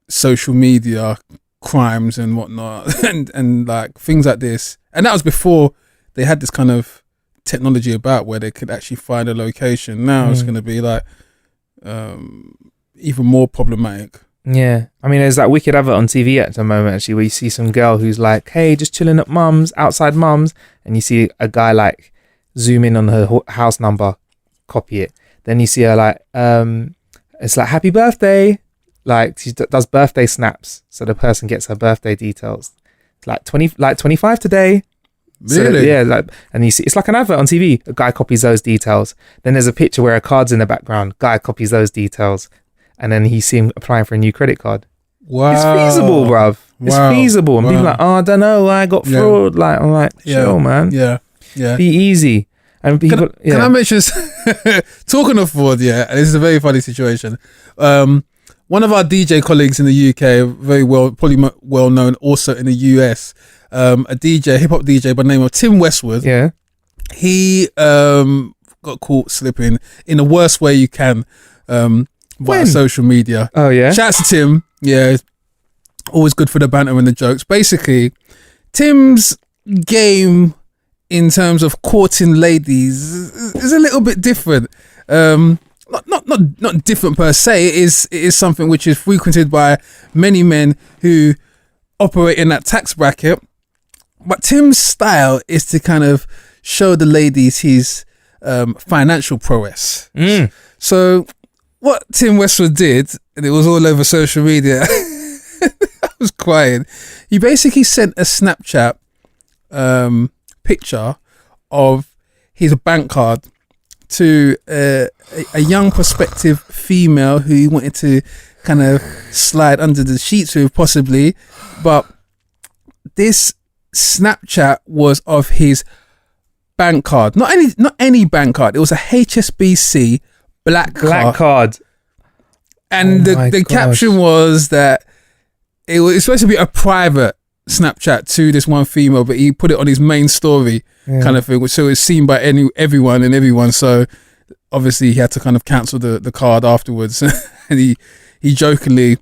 social media crimes and whatnot, and like things like this. And that was before they had this kind of technology about where they could actually find a location. Now it's going to be like even more problematic. Yeah. I mean, there's that wicked advert on TV at the moment, actually, where you see some girl who's like, "Hey, just chilling at mum's, outside mum's." And you see a guy like zoom in on her house number, copy it. Then you see her like, it's like, "Happy birthday." Like, she does birthday snaps. So the person gets her birthday details. It's like 25 today. Really? So, yeah. And you see, it's like an advert on TV. A guy copies those details. Then there's a picture where a card's in the background. Guy copies those details. And then you see him applying for a new credit card. Wow. It's feasible, bruv. It's feasible. And people are like, "Oh, I don't know. I got fraud." Like, I'm like, chill, man. Yeah. Be easy. And people, can I mention, talking of fraud, and this is a very funny situation. One of our DJ colleagues in the UK, probably well known also in the US, a hip hop DJ by the name of Tim Westwood. Yeah. He got caught slipping in the worst way you can via social media. Oh, yeah? Shouts to Tim. Yeah. Always good for the banter and the jokes. Basically, Tim's game in terms of courting ladies is a little bit different. Not different per se. It is something which is frequented by many men who operate in that tax bracket. But Tim's style is to kind of show the ladies his financial prowess. So what Tim Westwood did, and it was all over social media, I was crying. He basically sent a Snapchat picture of his bank card to a young prospective female who he wanted to kind of slide under the sheets with possibly. But this Snapchat was of his bank card. Not any bank card. It was a HSBC black card. And Oh my the gosh. caption was that it was supposed to be a private Snapchat to this one female, but he put it on his main story kind of thing, so it was seen by everyone. So obviously he had to kind of cancel the card afterwards. And he jokingly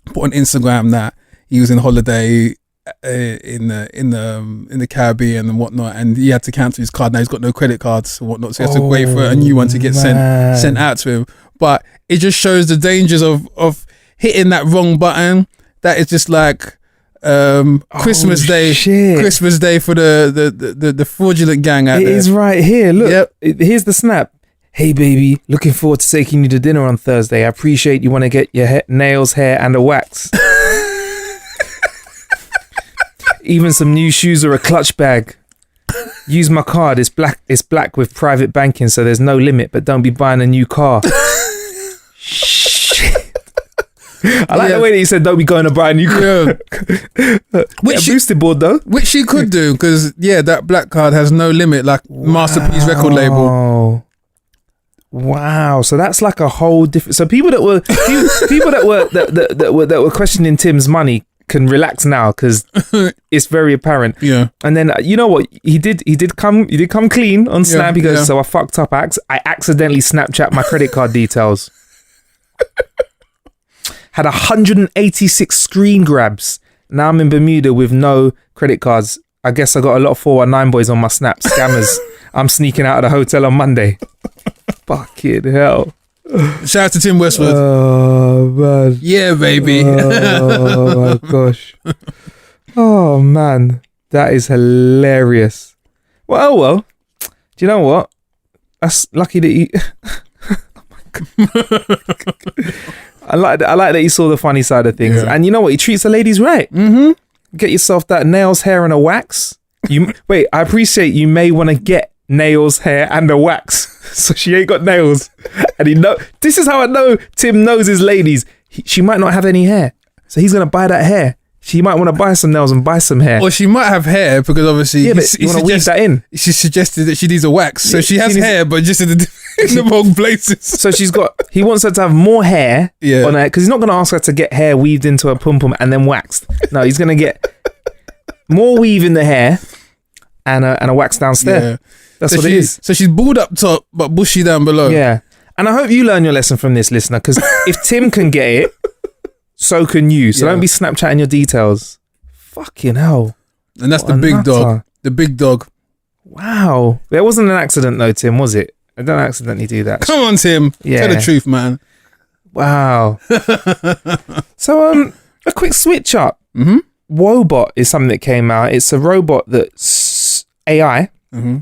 put on Instagram that he was in holiday in the Caribbean and whatnot, and he had to cancel his card. Now he's got no credit cards and whatnot, so he has to wait for a new one to get sent out to him. But it just shows the dangers of hitting that wrong button. That is just like Christmas Day for the fraudulent gang out It there. is right here. Look, Yep. here's the snap. Hey baby, looking forward to taking you to dinner on Thursday. I appreciate you want to get your nails, hair, and a wax. Even some new shoes or a clutch bag. Use my card. It's black with private banking, so there's no limit. But don't be buying a new car. Shit. I like the way that you said don't be going to buy a new car. Which boosted board though. Which she could do, because that black card has no limit, like Masterpiece record label. Wow, so that's like a whole different. So people that were questioning Tim's money can relax now, because it's very apparent. Yeah. And then you know what he did come clean on Snap. He goes, so I fucked up. I accidentally Snapchat my credit card details. Had 186 screen grabs. Now I'm in Bermuda with no credit cards. I guess I got a lot of 419 boys on my Snap. Scammers. I'm sneaking out of the hotel on Monday. Fucking hell. Shout out to Tim Westwood. Oh, man. Yeah, baby. Oh, my gosh. Oh, man. That is hilarious. Well. Do you know what? That's lucky that you... I like that he saw the funny side of things. Yeah. And you know what? He treats the ladies right. Mm-hmm. Get yourself that nails, hair, and a wax. Wait, I appreciate you may want to get nails, hair, and a wax. So she ain't got nails. And this is how I know Tim knows his ladies. She might not have any hair. So he's going to buy that hair. She might want to buy some nails and buy some hair. Or she might have hair, because obviously Yeah, but you want to weave that in. She suggested that she needs a wax. So Yeah, she has she needs- hair, but just in the wrong places. So he wants her to have more hair Yeah. on her, because he's not going to ask her to get hair weaved into her pum-pum and then waxed. No, he's going to get more weave in the hair and a wax downstairs. Yeah. That's So what it is. So she's bald up top, but bushy down below. Yeah. And I hope you learn your lesson from this, listener, because if Tim can get it, so can you. So Yeah. don't be Snapchatting your details. Fucking hell. And that's What the a big nutter. dog. The big dog. Wow. It wasn't an accident though, Tim, was it? I don't accidentally do that. Come on, Tim. Yeah. Tell the truth, man. Wow. So, a quick switch up. Mm-hmm. Wobot is something that came out. It's a robot that's AI. Mm-hmm.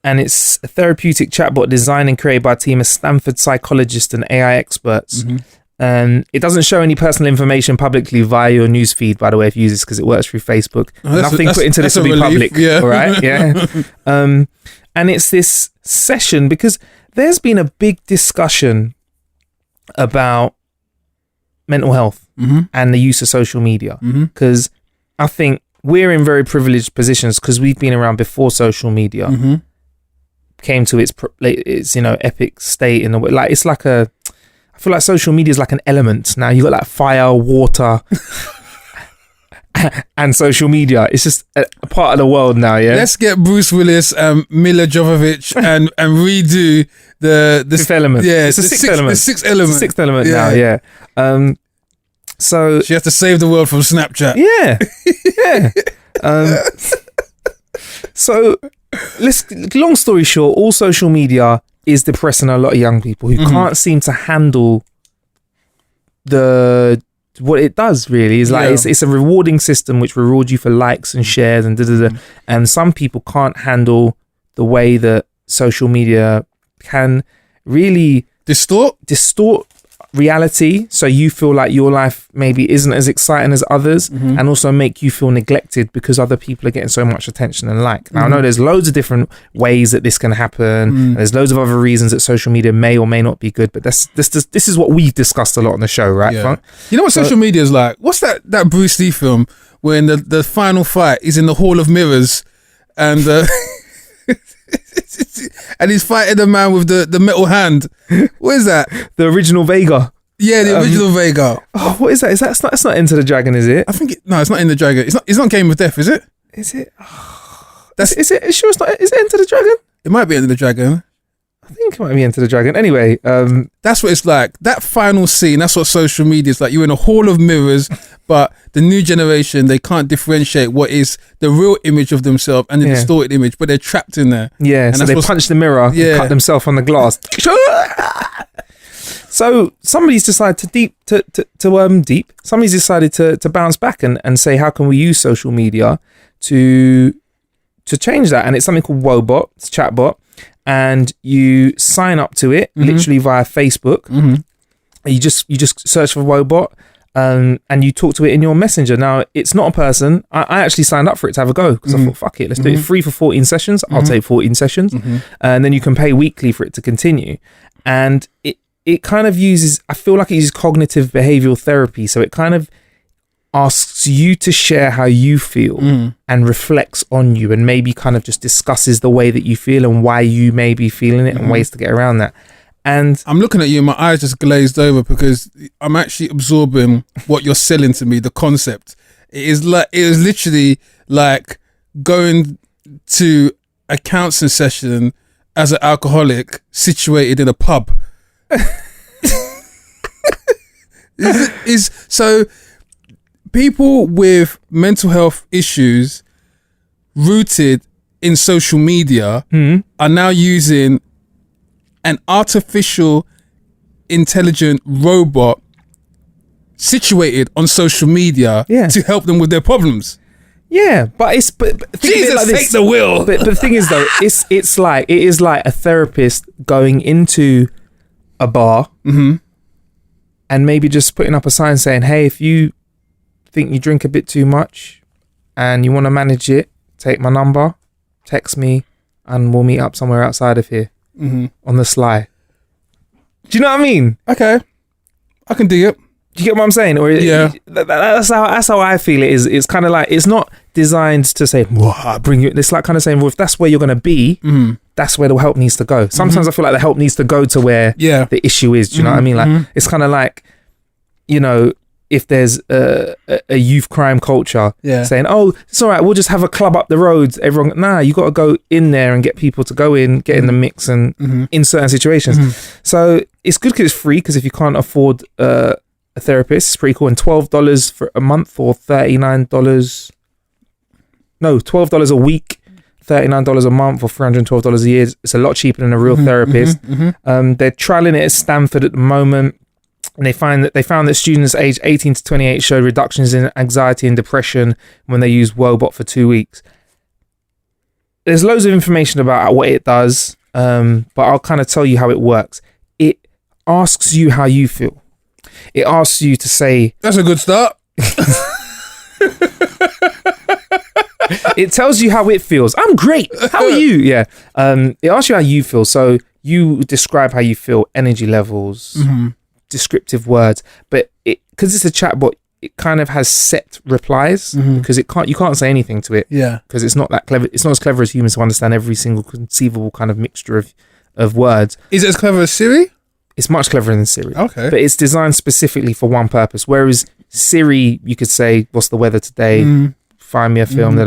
And it's a therapeutic chatbot designed and created by a team of Stanford psychologists and AI experts. Mm-hmm. It doesn't show any personal information publicly via your newsfeed, by the way, if you use this, because it works through Facebook. Nothing put into this that's will a be relief, public. yeah. All right. Yeah. And it's this session because there's been a big discussion about mental health Mm-hmm. and the use of social media, Mm-hmm. because I think we're in very privileged positions because we've been around before social media Mm-hmm. came to its epic state in the way. Like it's like I feel like social media is like an element now. You got like fire, water, and social media. It's just a part of the world now. Yeah. Let's get Bruce Willis, Mila Jovovich, and redo the Fifth element. Yeah, It's the sixth element. The sixth element. It's the sixth element now. Yeah. So She has to save the world from Snapchat. yeah. So long story short, all social media is depressing a lot of young people who can't seem to handle what it does. Really, is like Yeah. it's a rewarding system which rewards you for likes and shares and and some people can't handle the way that social media can really Distort? distort reality, so you feel like your life maybe isn't as exciting as others, and also make you feel neglected because other people are getting so much attention and like. Now I know there's loads of different ways that this can happen, and there's loads of other reasons that social media may or may not be good, but this is what we've discussed a lot on the show, right? Yeah. Funk? You know what social media is like? What's that Bruce Lee film when the final fight is in the Hall of Mirrors and and he's fighting the man with the metal hand? What is that? The original Vega. Yeah, the original Vega. Oh, what is that? It's not Enter the Dragon, is it? I think it's not in the Dragon. It's not Game of Death, is it? Is it? Is it? Sure, it's not. Is it Enter the Dragon? It might be Enter the Dragon. I think it might be Enter the Dragon. Anyway, that's what it's like. That final scene, that's what social media is like. You're in a hall of mirrors, but the new generation, they can't differentiate what is the real image of themselves and the distorted image, but they're trapped in there. Yeah, and so they punch the mirror and cut themselves on the glass. So somebody's decided somebody's decided to bounce back and say, how can we use social media to change that? And it's something called Wobot, it's a chatbot. And you sign up to it literally via Facebook. You just search for Wobot, and you talk to it in your messenger. Now it's not a person. I actually signed up for it to have a go because I thought, fuck it, let's do it. Free for 14 sessions. I'll take 14 sessions, and then you can pay weekly for it to continue. And it kind of uses, I feel like it uses cognitive behavioral therapy. So it kind of asks you to share how you feel and reflects on you, and maybe kind of just discusses the way that you feel and why you may be feeling it and ways to get around that. And I'm looking at you and my eyes just glazed over because I'm actually absorbing what you're selling to me, the concept. It is literally like going to a counseling session as an alcoholic situated in a pub. So people with mental health issues rooted in social media are now using an artificial intelligent robot situated on social media to help them with their problems. Yeah, but Jesus, like take the wheel. But the thing is though, it is like a therapist going into a bar and maybe just putting up a sign saying, hey, if you think you drink a bit too much and you want to manage it, take my number, text me, and we'll meet up somewhere outside of here on the sly. Do you know what I mean? Okay, I can dig it. Do you get what I'm saying? Or that's how I feel it is. It's kind of like, it's not designed to say, I'll bring you. It's like kind of saying, well, if that's where you're going to be, that's where the help needs to go. Sometimes I feel like the help needs to go to where the issue is. Do you know what I mean? Like it's kind of like, you know, if there's a youth crime culture saying, oh, it's all right, we'll just have a club up the road. Everyone, nah, you got to go in there and get people to go in, get in the mix and in certain situations. So it's good because it's free, because if you can't afford a therapist, it's pretty cool. And $12 for a month or $39. No, $12 a week, $39 a month or $312 a year. It's a lot cheaper than a real therapist. They're trialing it at Stanford at the moment. And they found that students aged 18 to 28 showed reductions in anxiety and depression when they used Wobot for 2 weeks. There's loads of information about what it does, but I'll kind of tell you how it works. It asks you how you feel. It asks you to say... That's a good start. It tells you how it feels. I'm great. How are you? Yeah. It asks you how you feel. So you describe how you feel, energy levels... descriptive words, but because it's a chatbot, it kind of has set replies because you can't say anything to it because it's not that clever. It's not as clever as humans to understand every single conceivable kind of mixture of words. Is it as clever as Siri? It's much cleverer than Siri. Okay, but it's designed specifically for one purpose, whereas Siri, you could say, what's the weather today, find me a film.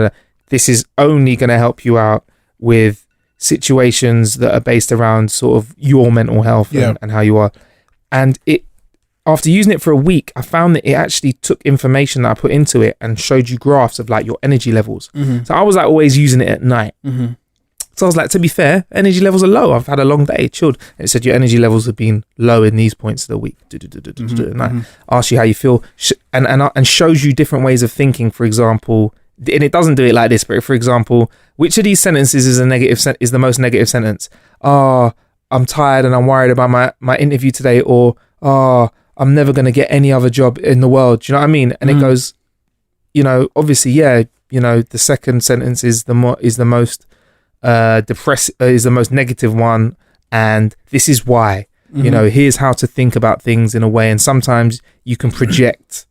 This is only going to help you out with situations that are based around sort of your mental health and how you are. And after using it for a week, I found that it actually took information that I put into it and showed you graphs of like your energy levels. So I was like always using it at night. So I was like, to be fair, energy levels are low. I've had a long day, chilled. And it said your energy levels have been low in these points of the week. And I asked you how you feel and shows you different ways of thinking. For example, and it doesn't do it like this, but for example, which of these sentences is the most negative sentence? I'm tired and I'm worried about my interview today, or oh, I'm never going to get any other job in the world. Do you know what I mean? And it goes, obviously, yeah, the second sentence is the most is the most negative one, and this is why. Here's how to think about things in a way, and sometimes you can project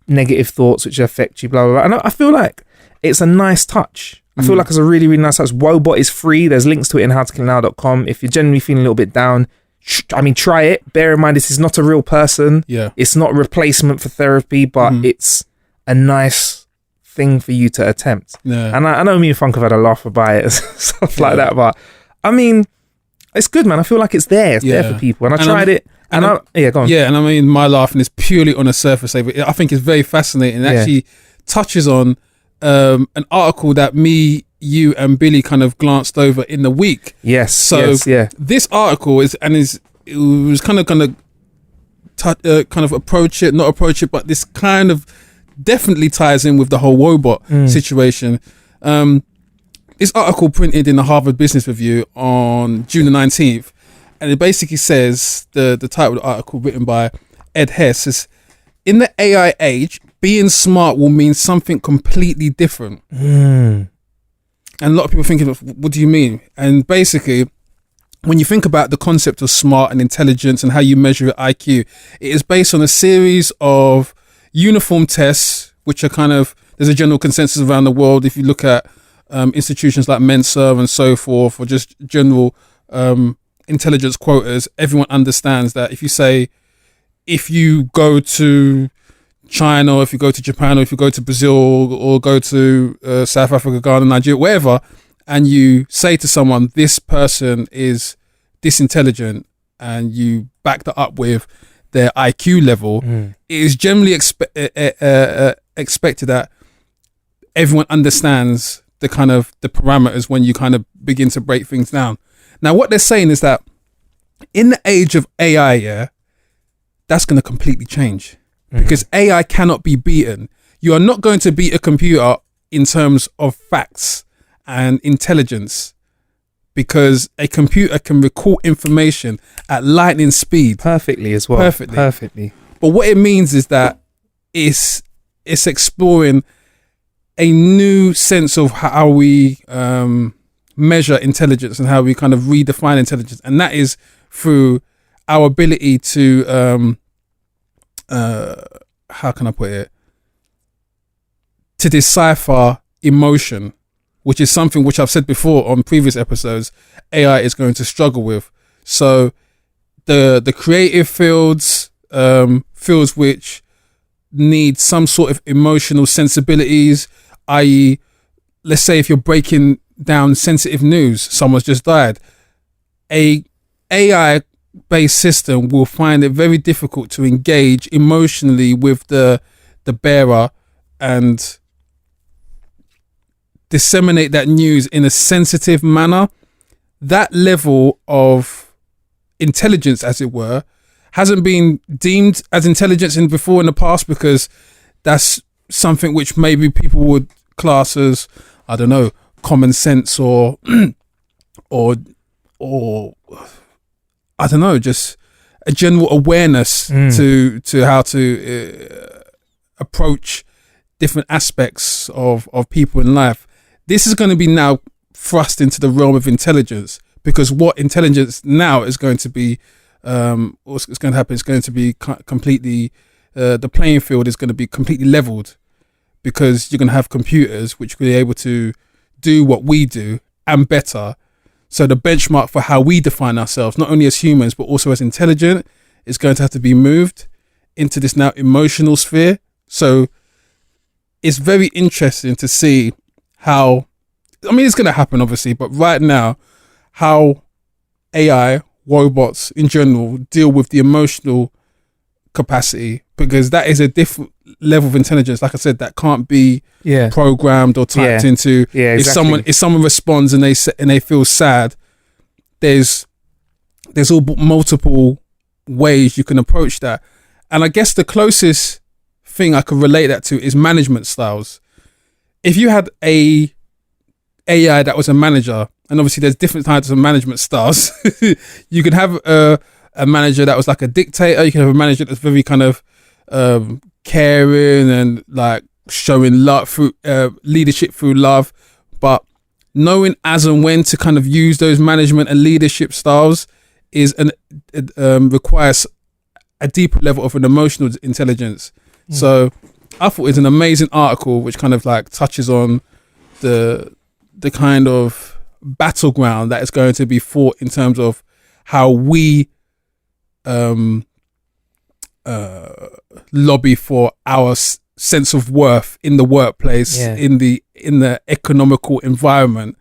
negative thoughts which affect you, blah blah blah. And I feel like it's a nice touch. I feel like it's a really, really nice touch. Woebot is free. There's links to it in howtokillnow.com. If you're generally feeling a little bit down, try it. Bear in mind, this is not a real person. Yeah. It's not a replacement for therapy, but it's a nice thing for you to attempt. Yeah. And I know me and Funk have had a laugh about it and stuff like that, but I mean, it's good, man. I feel like it's there. It's there for people. And I tried it. And go on. Yeah, and I mean, my laughing is purely on a surface level. I think it's very fascinating. It actually touches on an article that me, you, and Billy kind of glanced over in the week. Yes. So this article it was kind of going to kind of not approach it, but this kind of definitely ties in with the whole Woebot situation. This article printed in the Harvard Business Review on June the 19th, and it basically says, the title of the article written by Ed Hess is, in the AI age, being smart will mean something completely different. And a lot of people thinking, what do you mean? And basically, when you think about the concept of smart and intelligence and how you measure your IQ, it is based on a series of uniform tests, which are kind of, there's a general consensus around the world. If you look at institutions like Mensa and so forth, or just general intelligence quotas, everyone understands that if you go to China, or if you go to Japan, or if you go to Brazil, or go to South Africa, Ghana, Nigeria, wherever, and you say to someone, this person is disintelligent, and you back that up with their IQ level, it is generally expected that everyone understands the parameters when you kind of begin to break things down. Now, what they're saying is that in the age of AI, that's going to completely change, because AI cannot be beaten. You are not going to beat a computer in terms of facts and intelligence, because a computer can recall information at lightning speed. Perfectly as well. Perfectly. But what it means is that it's exploring a new sense of how we measure intelligence and how we kind of redefine intelligence. And that is through our ability to, how can I put it? To decipher emotion, which is something which I've said before on previous episodes, AI is going to struggle with. So the creative fields, fields which need some sort of emotional sensibilities, i.e., let's say if you're breaking down sensitive news, someone's just died, a AI based system will find it very difficult to engage emotionally with the bearer and disseminate that news in a sensitive manner. That level of intelligence, as it were, hasn't been deemed as intelligence before in the past, because that's something which maybe people would class as, I don't know, common sense or I don't know, just a general awareness to how to approach different aspects of people in life. This is going to be now thrust into the realm of intelligence, because what intelligence now is going to be, what's going to happen is going to be completely, the playing field is going to be completely leveled, because you're going to have computers which will be able to do what we do and better. So the benchmark for how we define ourselves, not only as humans, but also as intelligent, is going to have to be moved into this now emotional sphere. So it's very interesting to see how, I mean, it's going to happen obviously, but right now, how AI, robots in general, deal with the emotional capacity, because that is a different level of intelligence, like I said, that can't be programmed or typed into. Exactly. If someone responds and they feel sad, there's all multiple ways you can approach that. And I guess the closest thing I could relate that to is management styles. If you had a AI that was a manager, and obviously there's different types of management styles, you could have a a manager that was like a dictator. You can have a manager that's very kind of caring and like showing love through leadership through love, but knowing as and when to kind of use those management and leadership styles requires a deeper level of an emotional intelligence. So I thought it was an amazing article which kind of like touches on the kind of battleground that is going to be fought in terms of how we lobby for our sense of worth in the workplace, in the economical environment,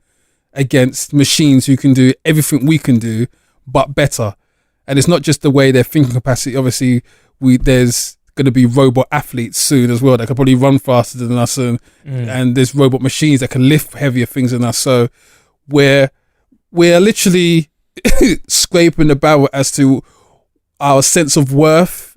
against machines who can do everything we can do but better. And it's not just the way their thinking capacity. Obviously, there's going to be robot athletes soon as well that can probably run faster than us, and there's robot machines that can lift heavier things than us. So we're literally scraping the barrel as to our sense of worth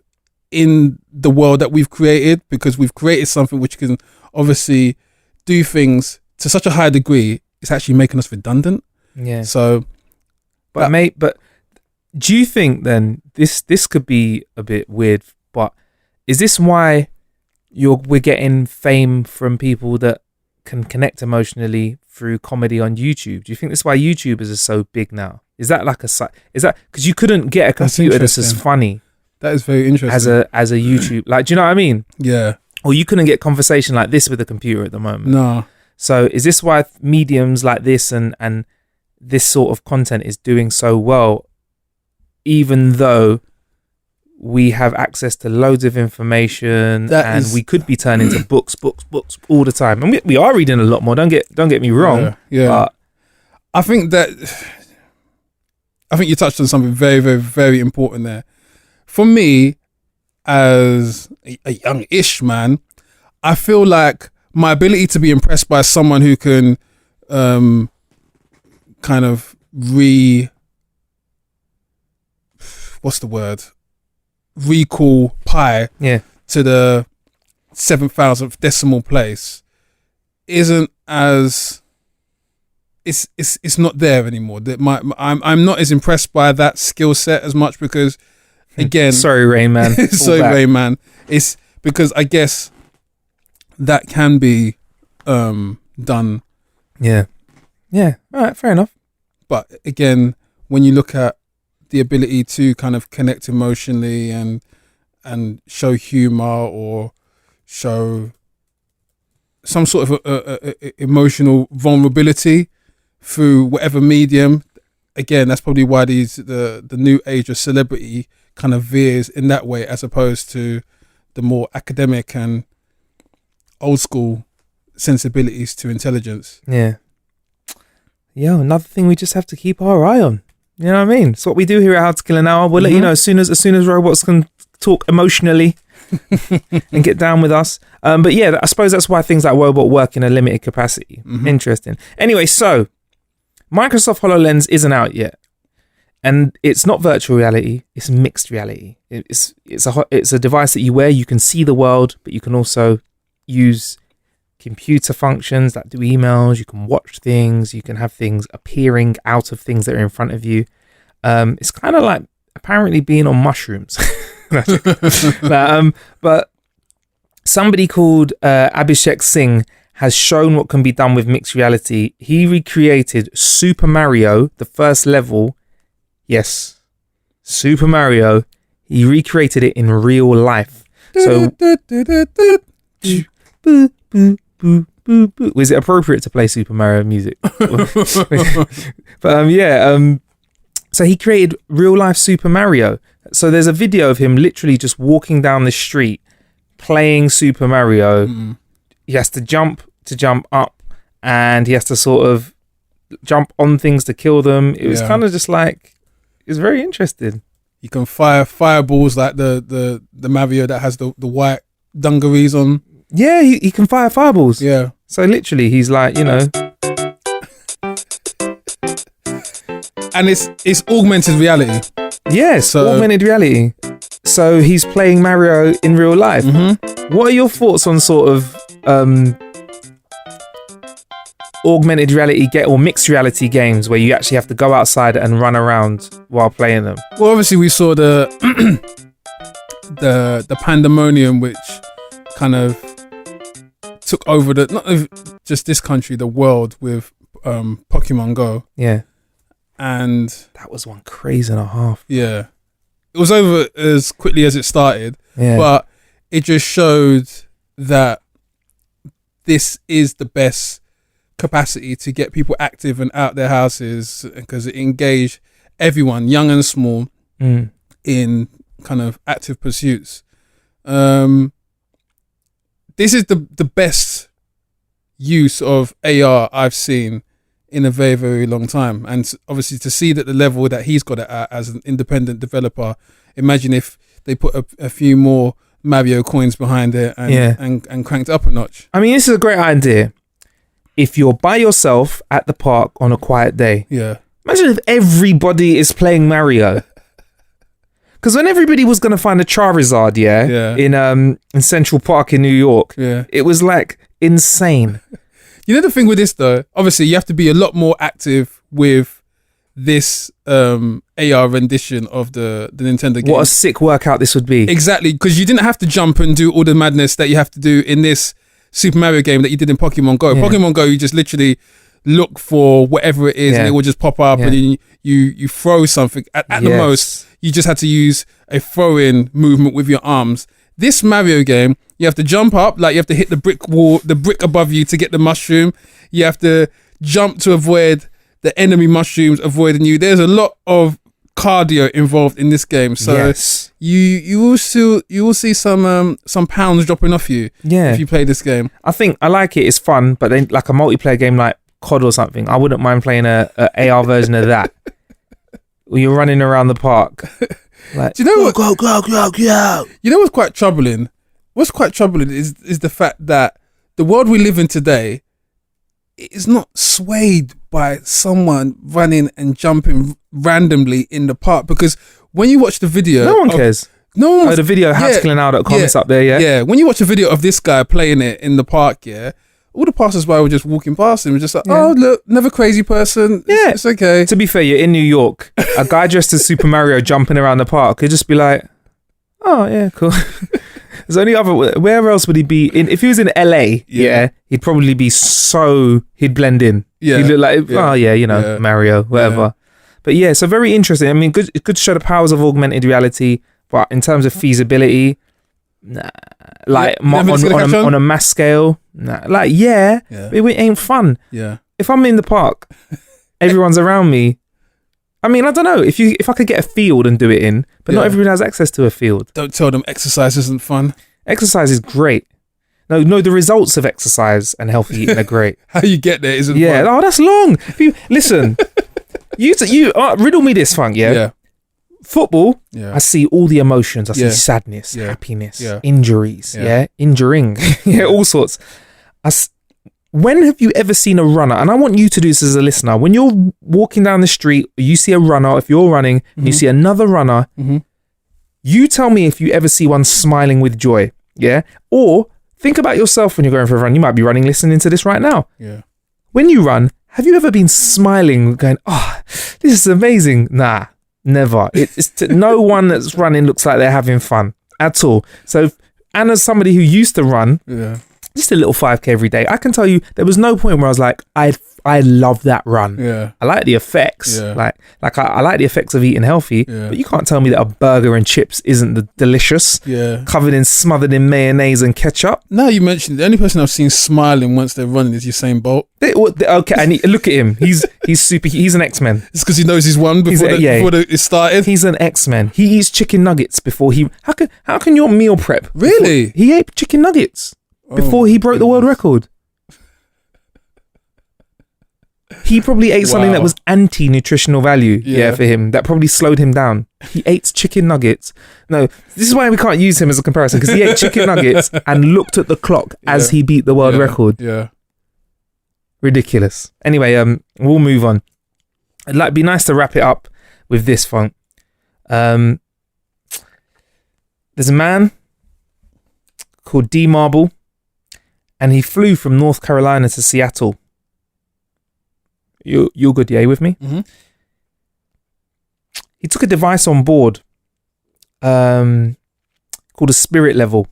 in the world that we've created, because we've created something which can obviously do things to such a high degree, it's actually making us redundant. Yeah. So, but do you think then this could be a bit weird, but is this why we're getting fame from people that can connect emotionally through comedy on YouTube? Do you think that's why YouTubers are so big now? Is that like is that because you couldn't get a computer that's as funny? That is very interesting. As a YouTube, like, do you know what I mean? Yeah. Or you couldn't get conversation like this with a computer at the moment. No. So is this why mediums like this and this sort of content is doing so well, even though we have access to loads of information we could be turning to books all the time, and we are reading a lot more. Don't get me wrong. Yeah. But I think you touched on something very, very, very important there. For me, as a young-ish man, I feel like my ability to be impressed by someone who can kind of recall pi to the 7,000th decimal place isn't as it's not there anymore. I'm not as impressed by that skill set as much, because again, sorry Rain Man. Rain Man. It's because I guess that can be done. Yeah. All right, fair enough. But again, when you look at the ability to kind of connect emotionally and show humor or show some sort of emotional vulnerability through whatever medium, again, that's probably why the new age of celebrity kind of veers in that way, as opposed to the more academic and old school sensibilities to intelligence. Yeah. Another thing we just have to keep our eye on. You know what I mean? It's what we do here at How to Kill an Hour. We'll let you know as soon as robots can talk emotionally and get down with us. But yeah, I suppose that's why things like robot work in a limited capacity. Interesting. Anyway, so Microsoft HoloLens isn't out yet, and it's not virtual reality. It's mixed reality. It's a device that you wear. You can see the world, but you can also use computer functions that do emails. You can watch things. You can have things appearing out of things that are in front of you. It's kind of like apparently being on mushrooms. But somebody called Abhishek Singh has shown what can be done with mixed reality. He recreated Super Mario, the first level. Yes, Super Mario. He recreated it in real life. So was it appropriate to play Super Mario music? But so he created real life Super Mario. So there's a video of him literally just walking down the street playing Super Mario. He has to jump up, and he has to sort of jump on things to kill them. It was kind of just like, it was very interesting. You can fire fireballs like the Mario that has the white dungarees on. Yeah, he can fire fireballs. Yeah. So literally, he's like, you know. And it's augmented reality. Yes, augmented reality. So he's playing Mario in real life. What are your thoughts on sort of augmented reality or mixed reality games where you actually have to go outside and run around while playing them. Well, obviously we saw the the pandemonium which kind of took over not just this country, the world with Pokemon Go. Yeah. And that was one crazy and a half. Yeah. It was over as quickly as it started. Yeah. But it just showed that this is the best capacity to get people active and out their houses, because it engaged everyone, young and small, in kind of active pursuits. This is the best use of AR I've seen in a very, very long time. And obviously to see that the level that he's got it at as an independent developer, imagine if they put a few more Mario coins behind it and cranked up a notch. I mean, this is a great idea if you're by yourself at the park on a quiet day. Yeah. Imagine if everybody is playing Mario. Because when everybody was going to find a Charizard, in Central Park in New York, it was like insane. You know the thing with this though, obviously you have to be a lot more active with this AR rendition of the Nintendo game. What a sick workout this would be. Exactly, because you didn't have to jump and do all the madness that you have to do in this Super Mario game that you did in Pokemon Go. Yeah. Pokemon Go, you just literally look for whatever it is and it will just pop up and then you throw something. At the most, you just had to use a throw-in movement with your arms. This Mario game, you have to jump up, like you have to hit the brick wall, the brick above you to get the mushroom. You have to jump to avoid the enemy mushrooms avoiding you. There's a lot of cardio involved in this game, so you will see some pounds dropping off you if you play this game. I think I like it. It's fun, but then like a multiplayer game like COD or something, I wouldn't mind playing a AR version of that. Where you're running around the park. Like, do you know what? Go. You know what's quite troubling? What's quite troubling is the fact that the world we live in today is not swayed by someone running and jumping randomly in the park. Because when you watch the video, no one cares. No one. The video How to Kill an Owl that comments up there. Yeah. When you watch a video of this guy playing it in the park, all the passers-by were just walking past him, just like, oh, look, another crazy person. It's okay. To be fair, you're in New York. A guy dressed as Super Mario jumping around the park could just be like, oh, yeah, cool. There's only where else would he be? If he was in LA, he'd probably be he'd blend in. Yeah. He'd look like, Mario, whatever. Yeah. But yeah, so very interesting. I mean, it could show the powers of augmented reality, but in terms of feasibility, nah. Like on a mass scale, nah. Like but it ain't fun. Yeah. If I'm in the park, everyone's around me. I mean, I don't know if I could get a field and do it in, but not everyone has access to a field. Don't tell them exercise isn't fun. Exercise is great. No, the results of exercise and healthy eating are great. How you get there isn't fun. Yeah, that's long. Listen, you riddle me this, Funk. Yeah. Football, I see all the emotions. I see sadness, happiness, injuries, injuring, all sorts. When have you ever seen a runner? And I want you to do this as a listener. When you're walking down the street, you see a runner, if you're running, and you see another runner, you tell me if you ever see one smiling with joy, Or think about yourself when you're going for a run. You might be running, listening to this right now. Yeah. When you run, have you ever been smiling, going, oh, this is amazing? Nah. Never. No one that's running looks like they're having fun at all. So, and as somebody who used to run, just a little 5K every day, I can tell you there was no point where I was like, I love that run. Yeah. I like the effects. Yeah. Like I like the effects of eating healthy, but you can't tell me that a burger and chips isn't delicious. Yeah. Smothered in mayonnaise and ketchup. Now you mentioned the only person I've seen smiling once they're running is Usain Bolt. Okay, and look at him. He's an X-Men. It's because he knows he's won before it started. He's an X-Men. He eats chicken nuggets before he. How can your meal prep? Really? He ate chicken nuggets before he broke the world record. He probably ate something that was anti-nutritional value, for him. That probably slowed him down. He ate chicken nuggets. No, this is why we can't use him as a comparison, because he ate chicken nuggets and looked at the clock as he beat the world record. Yeah. Ridiculous. Anyway, we'll move on. It'd be nice to wrap it up with this, Funk. There's a man called D Marble, and he flew from North Carolina to Seattle You're good, yeah, you with me? Mhm. He took a device on board called a spirit level,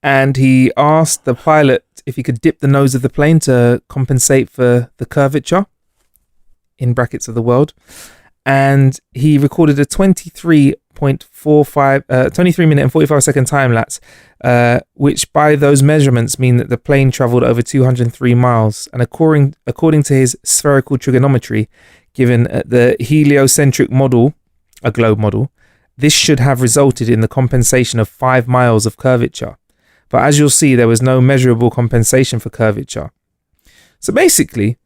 and he asked the pilot if he could dip the nose of the plane to compensate for the curvature, in brackets, of the world. And he recorded a 23 minute and 45 second time lapse, which by those measurements mean that the plane traveled over 203 miles. And according to his spherical trigonometry, given the heliocentric model, a globe model, this should have resulted in the compensation of 5 miles of curvature. But as you'll see, there was no measurable compensation for curvature. So basically,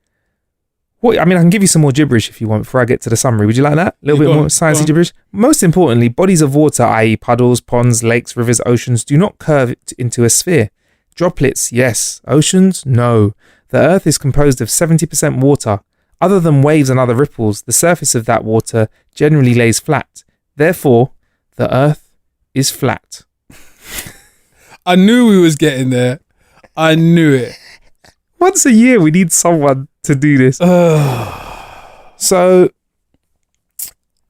I can give you some more gibberish if you want before I get to the summary. Would you like that? A little bit more sciencey gibberish? Most importantly, bodies of water, i.e. puddles, ponds, lakes, rivers, oceans, do not curve into a sphere. Droplets, yes. Oceans, no. The Earth is composed of 70% water. Other than waves and other ripples, the surface of that water generally lays flat. Therefore, the Earth is flat. I knew we was getting there. I knew it. Once a year, we need someone to do this. So,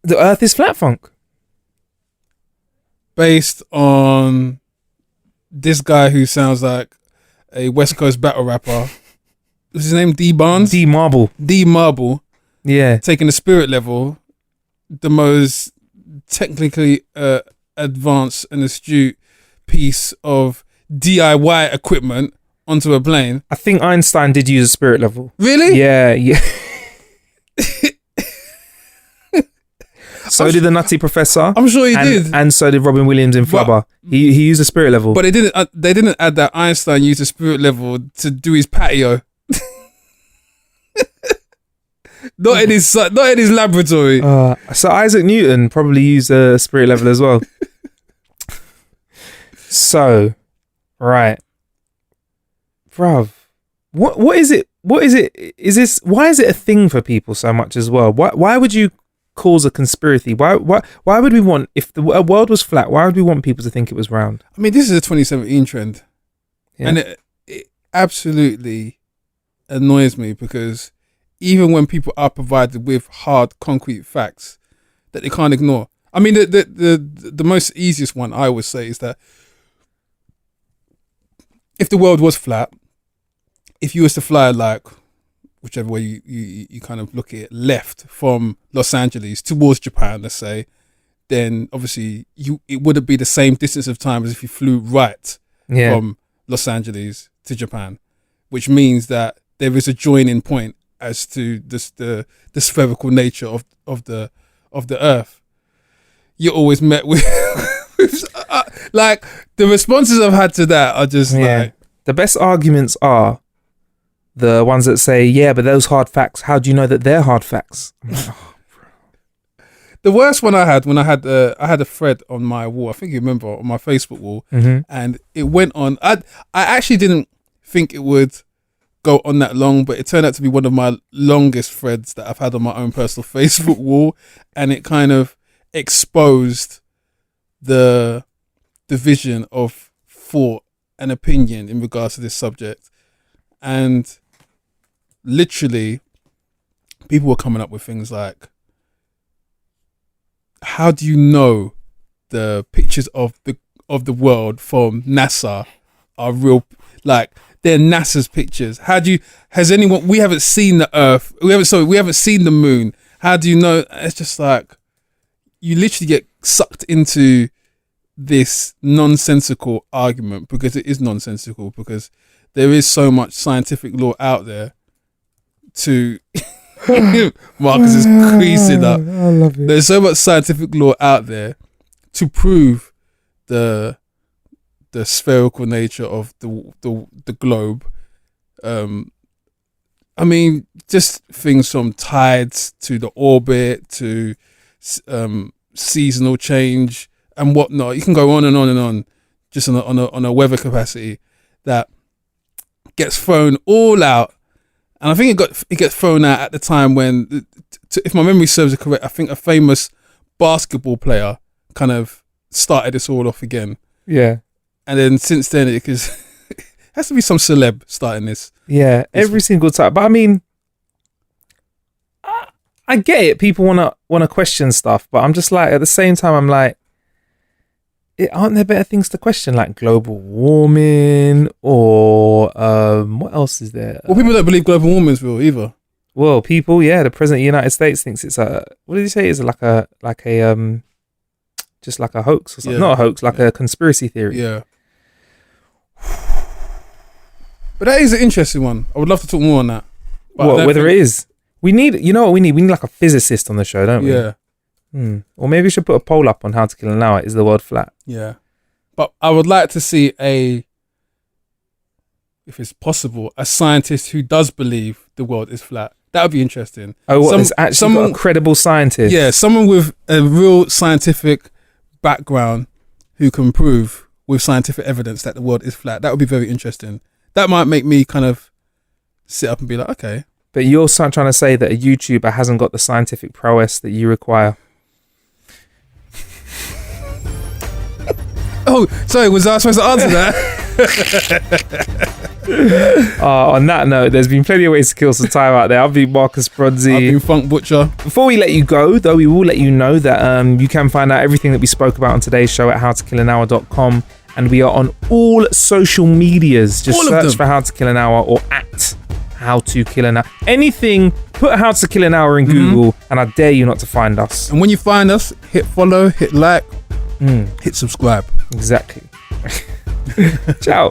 the Earth is flat, Funk. Based on this guy who sounds like a West Coast battle rapper. What's his name? D Barnes? D Marble. D Marble. Yeah. Taking the spirit level, the most technically advanced and astute piece of DIY equipment onto a plane. I think Einstein did use a spirit level. Really? Yeah. So did the Nutty Professor. I'm sure he did. And so did Robin Williams in Flubber. He used a spirit level. But they didn't add that Einstein used a spirit level to do his patio. Not in his laboratory. So Isaac Newton probably used a spirit level as well. So, right. Bruv, what is it? Why is it a thing for people so much as well? Why would you cause a conspiracy? Why would we want, if the world was flat, why would we want people to think it was round? I mean, this is a 2017 trend. Yeah. And it absolutely annoys me because even when people are provided with hard, concrete facts that they can't ignore. I mean, the most easiest one I would say is that if the world was flat, if you was to fly like whichever way you kind of look at it, left from Los Angeles towards Japan, let's say, then obviously it wouldn't be the same distance of time as if you flew right from Los Angeles to Japan, which means that there is a joining point as to the spherical nature of the Earth. You're always met with like the responses I've had to that are just like, the best arguments are the ones that say, yeah, but those hard facts, how do you know that they're hard facts? I'm like, oh, bro. The worst one I had when I had a thread on my wall, I think you remember, on my Facebook wall, and it went on. I actually didn't think it would go on that long, but it turned out to be one of my longest threads that I've had on my own personal Facebook wall, and it kind of exposed the division of thought and opinion in regards to this subject. And literally people were coming up with things like, how do you know the pictures of the world from NASA are real? Like, they're NASA's pictures. We haven't seen the Earth. We haven't seen the moon. How do you know? It's just like, you literally get sucked into this nonsensical argument, because it is nonsensical, because there is so much scientific law out there to Marcus is creasing up. I love it. There's so much scientific law out there to prove the spherical nature of the globe. I mean, just things from tides to the orbit to seasonal change and whatnot. You can go on and on and on, just on a weather capacity that gets thrown all out. And I think it gets thrown out at the time when, if my memory serves it correct, I think a famous basketball player kind of started this all off again. Yeah. And then since then, it has to be some celeb starting this. Yeah, every single time. But I mean, I get it. People wanna question stuff, but I'm just like, at the same time, I'm like, aren't there better things to question, like global warming or what else is there? Well, people don't believe global warming is real either. Well, people, the president of the United States thinks it's what did he say? It's like a just like a hoax or something. Not a hoax, like a conspiracy theory. Yeah. But that is an interesting one. I would love to talk more on that. But whether it is. We need, you know what we need? We need like a physicist on the show, don't we? Yeah. Or maybe we should put a poll up on How to Kill an Hour. Is the world flat? Yeah. But I would like to see if it's possible, a scientist who does believe the world is flat. That would be interesting. Oh, it's actually got a credible scientist? Yeah, someone with a real scientific background who can prove with scientific evidence that the world is flat. That would be very interesting. That might make me kind of sit up and be like, okay. But you're trying to say that a YouTuber hasn't got the scientific prowess that you require. Oh, sorry, was I supposed to answer that? On that note, there's been plenty of ways to kill some time out there. I've been Marcus Bronzy. I've been Funk Butcher. Before we let you go, though, we will let you know that you can find out everything that we spoke about on today's show at howtokillanhour.com. And we are on all social medias. Just search for How to Kill an Hour or at How to Kill an Hour. Anything, put How to Kill an Hour in Google, and I dare you not to find us. And when you find us, hit follow, hit like, hit subscribe. Exactly. Ciao.